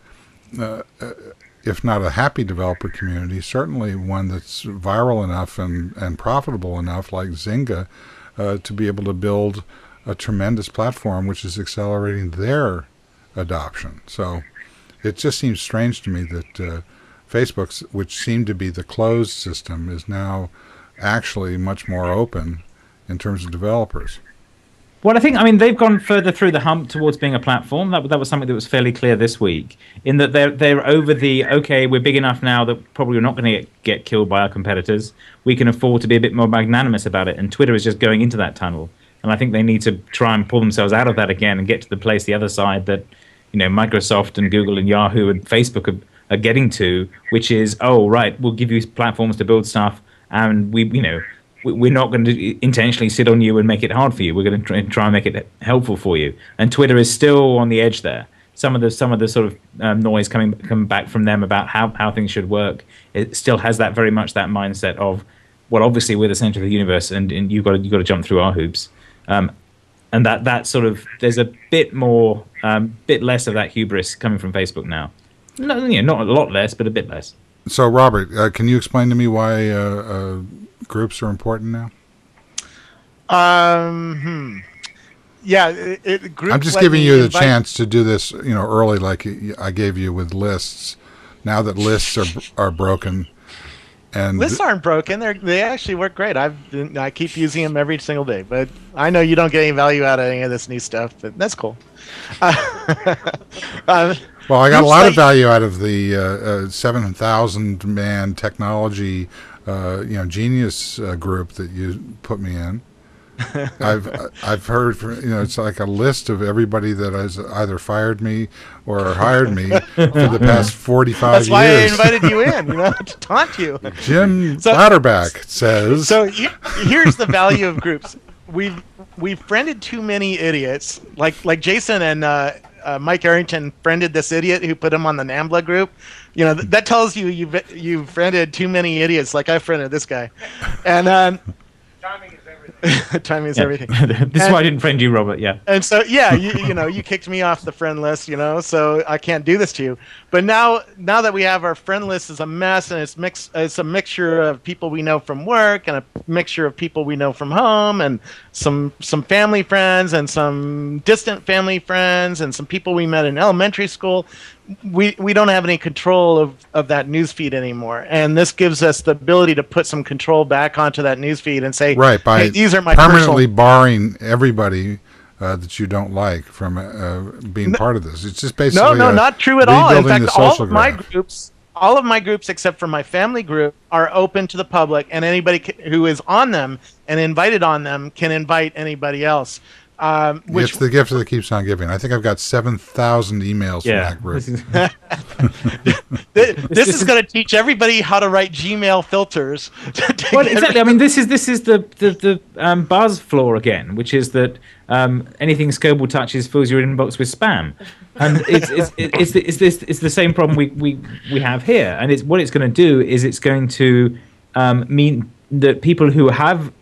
if not a happy developer community, certainly one that's viral enough and profitable enough, like Zynga, to be able to build a tremendous platform which is accelerating their adoption. So it just seems strange to me that Facebook's, which seemed to be the closed system, is now actually much more open in terms of developers. Well, I think, they've gone further through the hump towards being a platform. That was something that was fairly clear this week, in that they're over the, okay, we're big enough now that probably we're not going to get killed by our competitors. We can afford to be a bit more magnanimous about it, and Twitter is just going into that tunnel. And I think they need to try and pull themselves out of that again and get to the place, the other side, that Microsoft and Google and Yahoo and Facebook are getting to, which is, oh, right, we'll give you platforms to build stuff, and we're not going to intentionally sit on you and make it hard for you. We're going to try and make it helpful for you. And Twitter is still on the edge there. Some of the sort of noise coming back from them about how things should work, it still has that very much that mindset of, well, obviously we're the center of the universe, and you've got to jump through our hoops. And that sort of, there's a bit less of that hubris coming from Facebook now. No, not a lot less, but a bit less. So, Robert, can you explain to me why groups are important now? Yeah, groups. I'm just giving you the chance to do this, early, like I gave you with lists. Now that lists are broken, and lists aren't broken. They actually work great. I keep using them every single day. But I know you don't get any value out of any of this new stuff, but that's cool. Well, I got a lot of value out of the 7,000-man technology, genius group that you put me in. I've heard from, it's like a list of everybody that has either fired me or hired me for the past 45 That's years. why I invited you in, to taunt you. Jim Latterback says. So here's the value of groups. We've friended too many idiots, like Jason and Mike Arrington friended this idiot who put him on the NAMBLA group. That tells you you've friended too many idiots. Like I friended this guy, and Timing is everything. timing is everything. This is why I didn't friend you, Robert. Yeah. And so, you kicked me off the friend list, so I can't do this to you. But now that we have our friend list is a mess, and it's a mixture of people we know from work and a mixture of people we know from home, and some family friends and some distant family friends and some people we met in elementary school. We don't have any control of that newsfeed anymore, and this gives us the ability to put some control back onto that newsfeed and say, right, by hey, these are my permanently barring everybody that you don't like from being part of this. It's just basically no, not true at all. In rebuilding fact, the all social of my graph. groups, except for my family group, are open to the public, and anybody who is on them and invited on them can invite anybody else. Which It's the gift that keeps on giving. I think I've got 7,000 emails from that group. this is going to teach everybody how to write Gmail filters. Well, exactly. I mean, this is the buzz flaw again, which is that anything Scoble touches fills your inbox with spam, and it's the same problem we have here. And what it's going to do is it's going to mean that people who have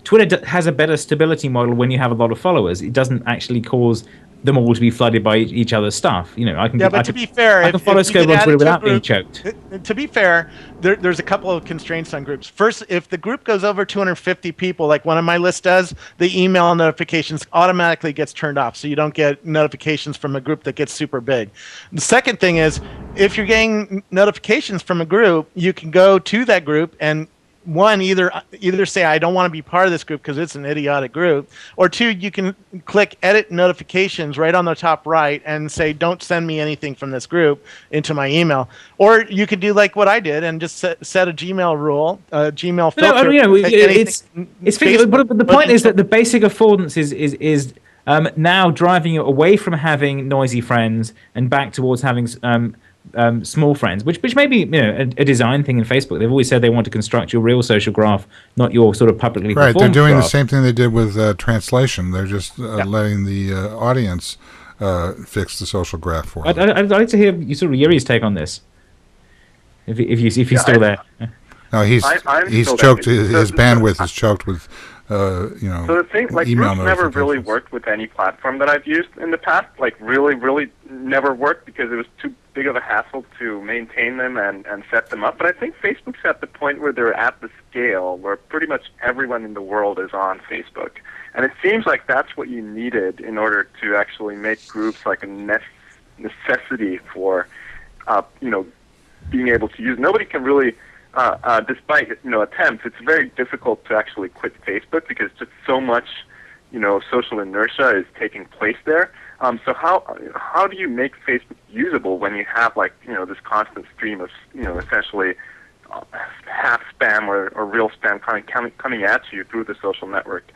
Twitter has a better stability model when you have a lot of followers. It doesn't actually cause them all to be flooded by each other's stuff. I can. To be fair, I can follow Scoble on Twitter without being choked. To be fair, there's a couple of constraints on groups. First, if the group goes over 250 people, like one of my lists does, the email notifications automatically gets turned off, so you don't get notifications from a group that gets super big. The second thing is, if you're getting notifications from a group, you can go to that group and either say I don't want to be part of this group because it's an idiotic group, or two, you can click edit notifications right on the top right and say don't send me anything from this group into my email. Or you could do like what I did and just set a Gmail rule, a Gmail filter. It's but the point is that the basic affordance is now driving you away from having noisy friends and back towards having small friends, which may be a design thing in Facebook. They've always said they want to construct your real social graph, not your sort of publicly right. performed They're doing graph. the same thing they did with translation. They're just letting the audience fix the social graph for them. I'd like to hear Jyri's take on this. If he's still there. No, he's still choked. there. His bandwidth is choked with So the thing, email groups never really notifications. worked with any platform that I've used in the past. Really never worked because it was too big of a hassle to maintain them and set them up. But I think Facebook's at the point where they're at the scale where pretty much everyone in the world is on Facebook. And it seems like that's what you needed in order to actually make groups like a necessity for, being able to use. Nobody can really... despite attempts, it's very difficult to actually quit Facebook because just so much social inertia is taking place there. So how do you make Facebook usable when you have this constant stream of essentially half spam or real spam coming at you through the social network?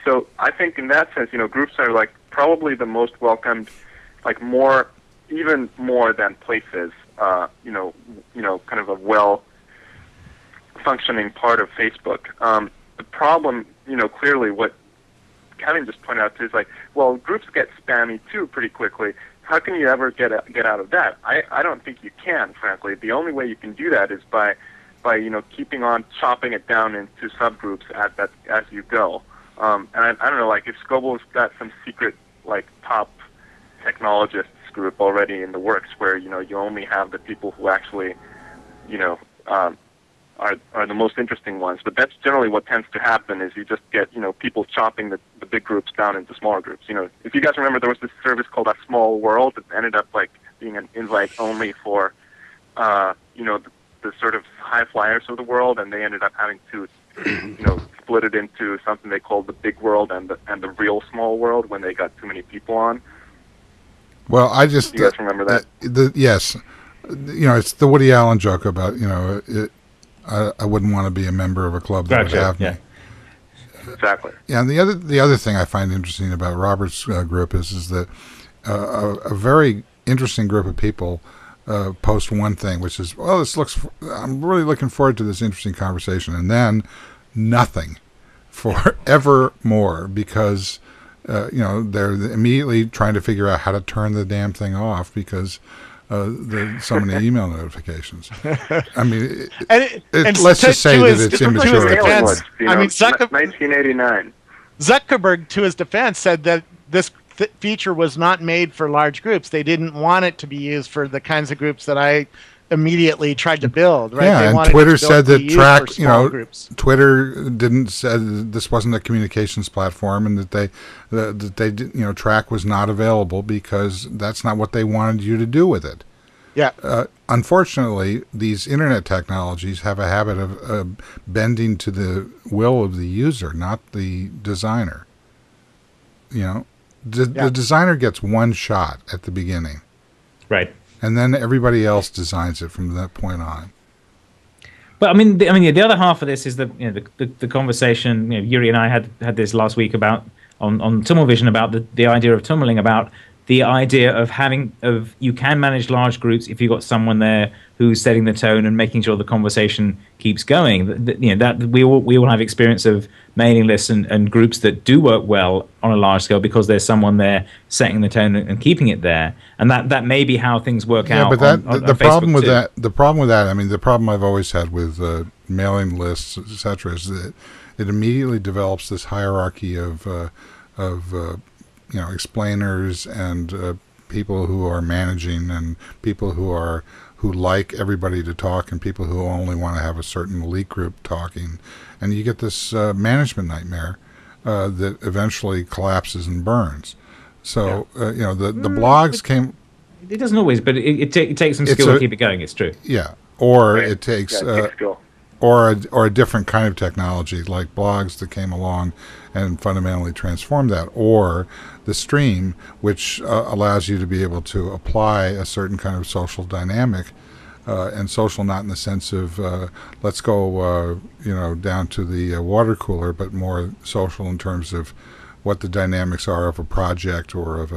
So I think in that sense, groups are probably the most welcomed, even more than places. Kind of a functioning part of Facebook. The problem, clearly what Kevin just pointed out is groups get spammy too pretty quickly. How can you ever get out of that? I don't think you can, frankly. The only way you can do that is by keeping on chopping it down into subgroups as you go. And I don't know, if Scoble's got some secret top technologists group already in the works where you only have the people who actually are the most interesting ones. But that's generally what tends to happen is you just get, people chopping the big groups down into smaller groups. If you guys remember, there was this service called A Small World that ended up being an invite only for, the sort of high flyers of the world, and they ended up having to, split it into something they called the big world and the real small world when they got too many people on. Well, I just... You guys remember that? Yes. It's the Woody Allen joke about, I wouldn't want to be a member of a club that would have me. Exactly. Yeah, and the other thing I find interesting about Robert's group is that a very interesting group of people post one thing, which is, well, I'm really looking forward to this interesting conversation, and then nothing forever more because they're immediately trying to figure out how to turn the damn thing off because there's so many email notifications. I mean, let's just say that it's immature. Defense, I mean, 1989. Zuckerberg, to his defense, said that this feature was not made for large groups. They didn't want it to be used for the kinds of groups that I immediately tried to build. Right? Yeah, they and Twitter said that track, groups. Twitter didn't said this wasn't a communications platform, and that they track was not available because that's not what they wanted you to do with it. Yeah. Unfortunately, these internet technologies have a habit of bending to the will of the user, not the designer. The designer gets one shot at the beginning. Right. And then everybody else designs it from that point on. But I mean, the other half of this is the conversation. Jyri and I had this last week about on Tummel Vision about the idea of tummeling, about the idea of you can manage large groups if you've got someone there who's setting the tone and making sure the conversation keeps going. That we all have experience of mailing lists and groups that do work well on a large scale because there's someone there setting the tone and keeping it there, and that may be how things work out. Yeah, but on the problem with Facebook that, the problem I've always had with mailing lists, etc., is that it immediately develops this hierarchy of explainers and people who are managing and people who like everybody to talk and people who only want to have a certain elite group talking, and you get this management nightmare that eventually collapses and burns. So the blogs came. It doesn't always, but it takes some skill to keep it going. It's true. Yeah, or Right. it takes. Skill. Or a different kind of technology like blogs that came along and fundamentally transformed that, or the stream, which allows you to be able to apply a certain kind of social dynamic, and social not in the sense of let's go down to the water cooler, but more social in terms of what the dynamics are of a project or of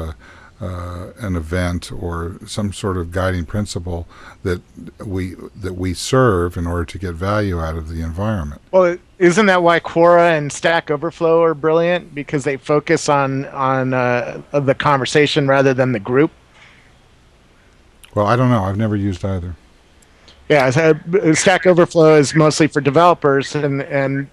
an event or some sort of guiding principle that we serve in order to get value out of the environment. Well, isn't that why Quora and Stack Overflow are brilliant? Because they focus on the conversation rather than the group. Well, I don't know. I've never used either. Yeah, so Stack Overflow is mostly for developers, and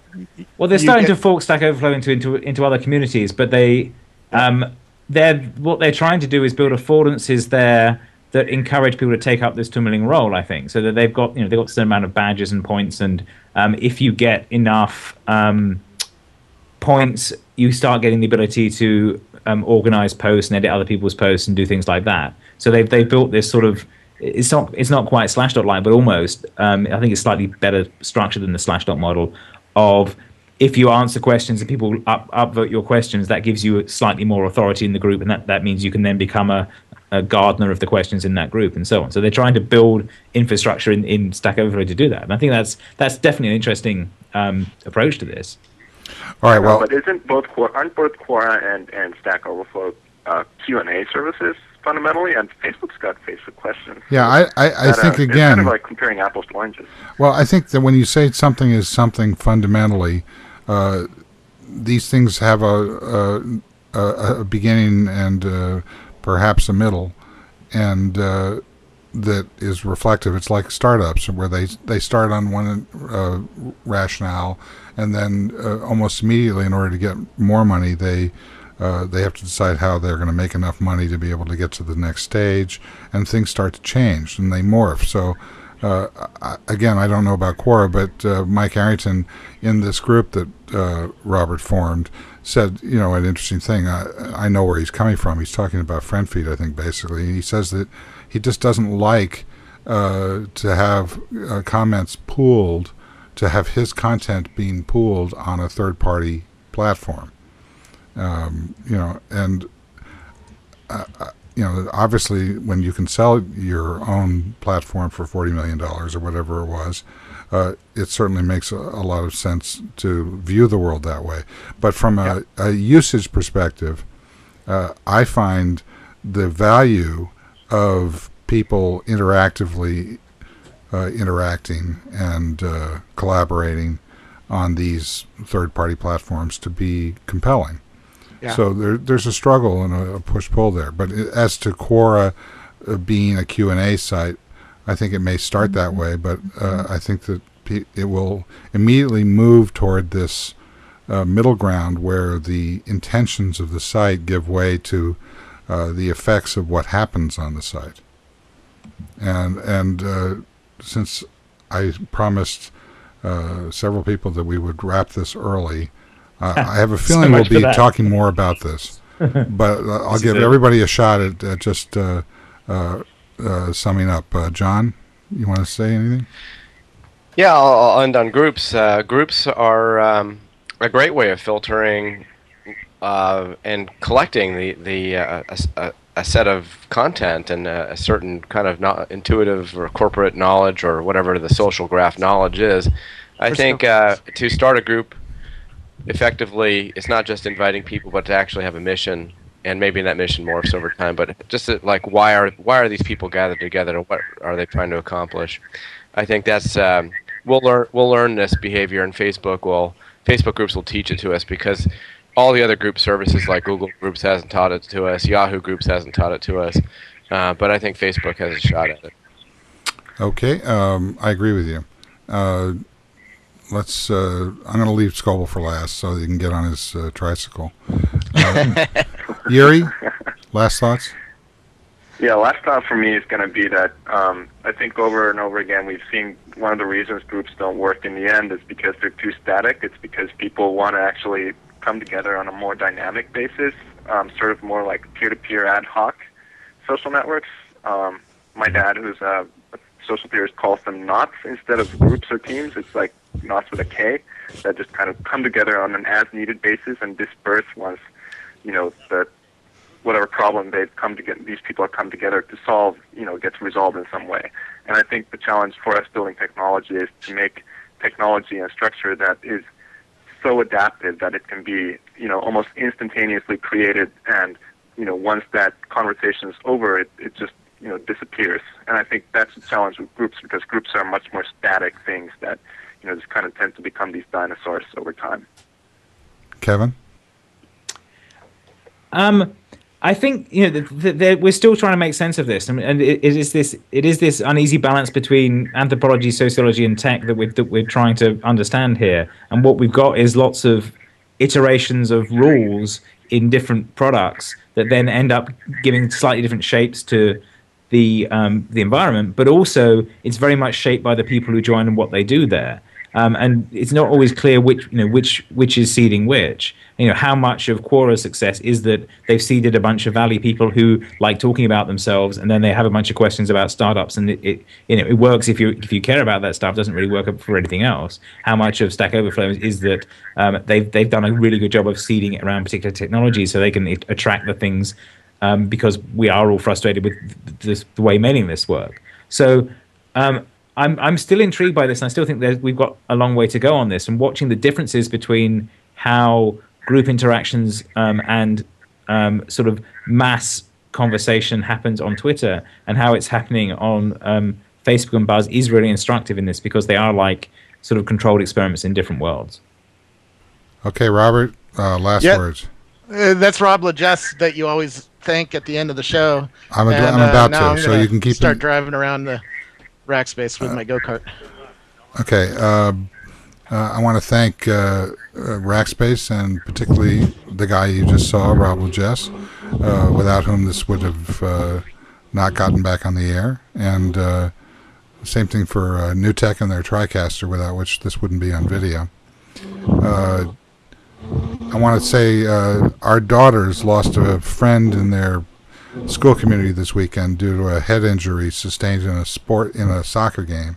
well, they're starting to fork Stack Overflow into other communities, but what they're trying to do is build affordances there that encourage people to take up this tummeling role, I think, so that they've got a certain amount of badges and points, and if you get enough points, you start getting the ability to organize posts and edit other people's posts and do things like that. So they've built this sort of, it's not quite Slashdot-like, but almost. I think it's slightly better structured than the Slashdot model of, if you answer questions and people upvote your questions, that gives you slightly more authority in the group, and that means you can then become a gardener of the questions in that group, and so on. So they're trying to build infrastructure in Stack Overflow to do that, and I think that's definitely an interesting approach to this. All right, well, but aren't both Quora and Stack Overflow Q&A services fundamentally? And Facebook's got Facebook questions. Yeah, I think again, it's kind of like comparing apples to oranges. Well, I think that when you say something is something fundamentally, these things have a beginning and perhaps a middle, and that is reflective. It's like startups where they start on one rationale, and then almost immediately, in order to get more money, they have to decide how they're going to make enough money to be able to get to the next stage, and things start to change and they morph. So again, I don't know about Quora, but Mike Arrington in this group that Robert formed said, an interesting thing. I know where he's coming from. He's talking about friend feed, I think, basically. He says that he just doesn't like to have comments pooled, to have his content being pooled on a third-party platform. Obviously, when you can sell your own platform for $40 million or whatever it was, it certainly makes a lot of sense to view the world that way. But from a usage perspective, I find the value of people interactively interacting and collaborating on these third-party platforms to be compelling. Yeah. So there's a struggle and a push-pull there. But as to Quora being a Q&A site, I think it may start that way, but I think that it will immediately move toward this middle ground where the intentions of the site give way to the effects of what happens on the site. And since I promised several people that we would wrap this early, I have a feeling we'll be talking more about this. But I'll give everybody a shot at just summing up. John, you want to say anything? Yeah, I'll end on groups. Groups are a great way of filtering and collecting a set of content and a certain kind of intuitive or corporate knowledge or whatever the social graph knowledge is. I think to start a group effectively, it's not just inviting people, but to actually have a mission, and maybe that mission morphs over time. But just like why are these people gathered together, and what are they trying to accomplish? I think that's we'll learn this behavior, and Facebook groups will teach it to us, because all the other group services like Google Groups hasn't taught it to us, Yahoo Groups hasn't taught it to us, but I think Facebook has a shot at it. Okay, I agree with you. I'm going to leave Scoble for last so he can get on his tricycle. Jyri, last thoughts? Yeah, last thought for me is going to be that I think over and over again we've seen one of the reasons groups don't work in the end is because they're too static. It's because people want to actually come together on a more dynamic basis, sort of more like peer-to-peer ad hoc social networks. My dad, who's a social theorist, calls them knots instead of groups or teams. It's like knots with a K that just kind of come together on an as-needed basis and disperse once, whatever problem these people have come together to solve, gets resolved in some way. And I think the challenge for us building technology is to make technology a structure that is so adaptive that it can be, almost instantaneously created, and, once that conversation is over, it just, disappears. And I think that's the challenge with groups, because groups are much more static things that, just kind of tend to become these dinosaurs over time. Kevin? I think we're still trying to make sense of this, and it is this uneasy balance between anthropology, sociology, and tech that we're trying to understand here. And what we've got is lots of iterations of rules in different products that then end up giving slightly different shapes to the environment. But also, it's very much shaped by the people who join and what they do there. And it's not always clear which is seeding which. How much of Quora's success is that they've seeded a bunch of Valley people who like talking about themselves, and then they have a bunch of questions about startups, and it works if you care about that stuff. Doesn't really work for anything else. How much of Stack Overflow is that they've done a really good job of seeding it around particular technology, so they can attract the things, because we are all frustrated with the way mailing lists work. So. I'm still intrigued by this, and I still think that we've got a long way to go on this. And watching the differences between how group interactions and sort of mass conversation happens on Twitter and how it's happening on Facebook and Buzz is really instructive in this, because they are like sort of controlled experiments in different worlds. Okay, Robert, last words. That's Rob LeJess that you always thank at the end of the show. I'm about to, so you can keep start driving around the Rackspace with my go-kart. Okay. I want to thank Rackspace, and particularly the guy you just saw, Rob LeJess, without whom this would have not gotten back on the air. And same thing for New Tech and their TriCaster, without which this wouldn't be on video. I want to say our daughters lost a friend in their school community this weekend due to a head injury sustained in a soccer game,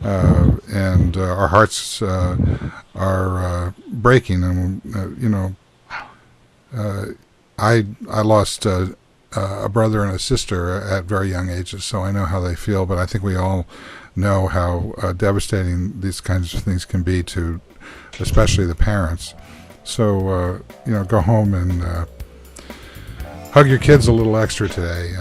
and our hearts are breaking. And I lost a brother and a sister at very young ages, so I know how they feel. But I think we all know how devastating these kinds of things can be to, especially the parents. So go home and hug your kids a little extra today,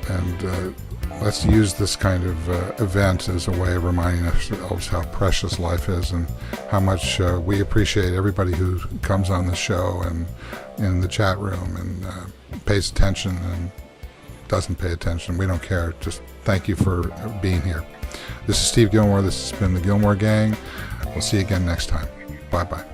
and let's use this kind of event as a way of reminding ourselves how precious life is and how much we appreciate everybody who comes on the show and in the chat room and pays attention and doesn't pay attention. We don't care. Just thank you for being here. This is Steve Gillmor. This has been the Gillmor Gang. We'll see you again next time. Bye-bye.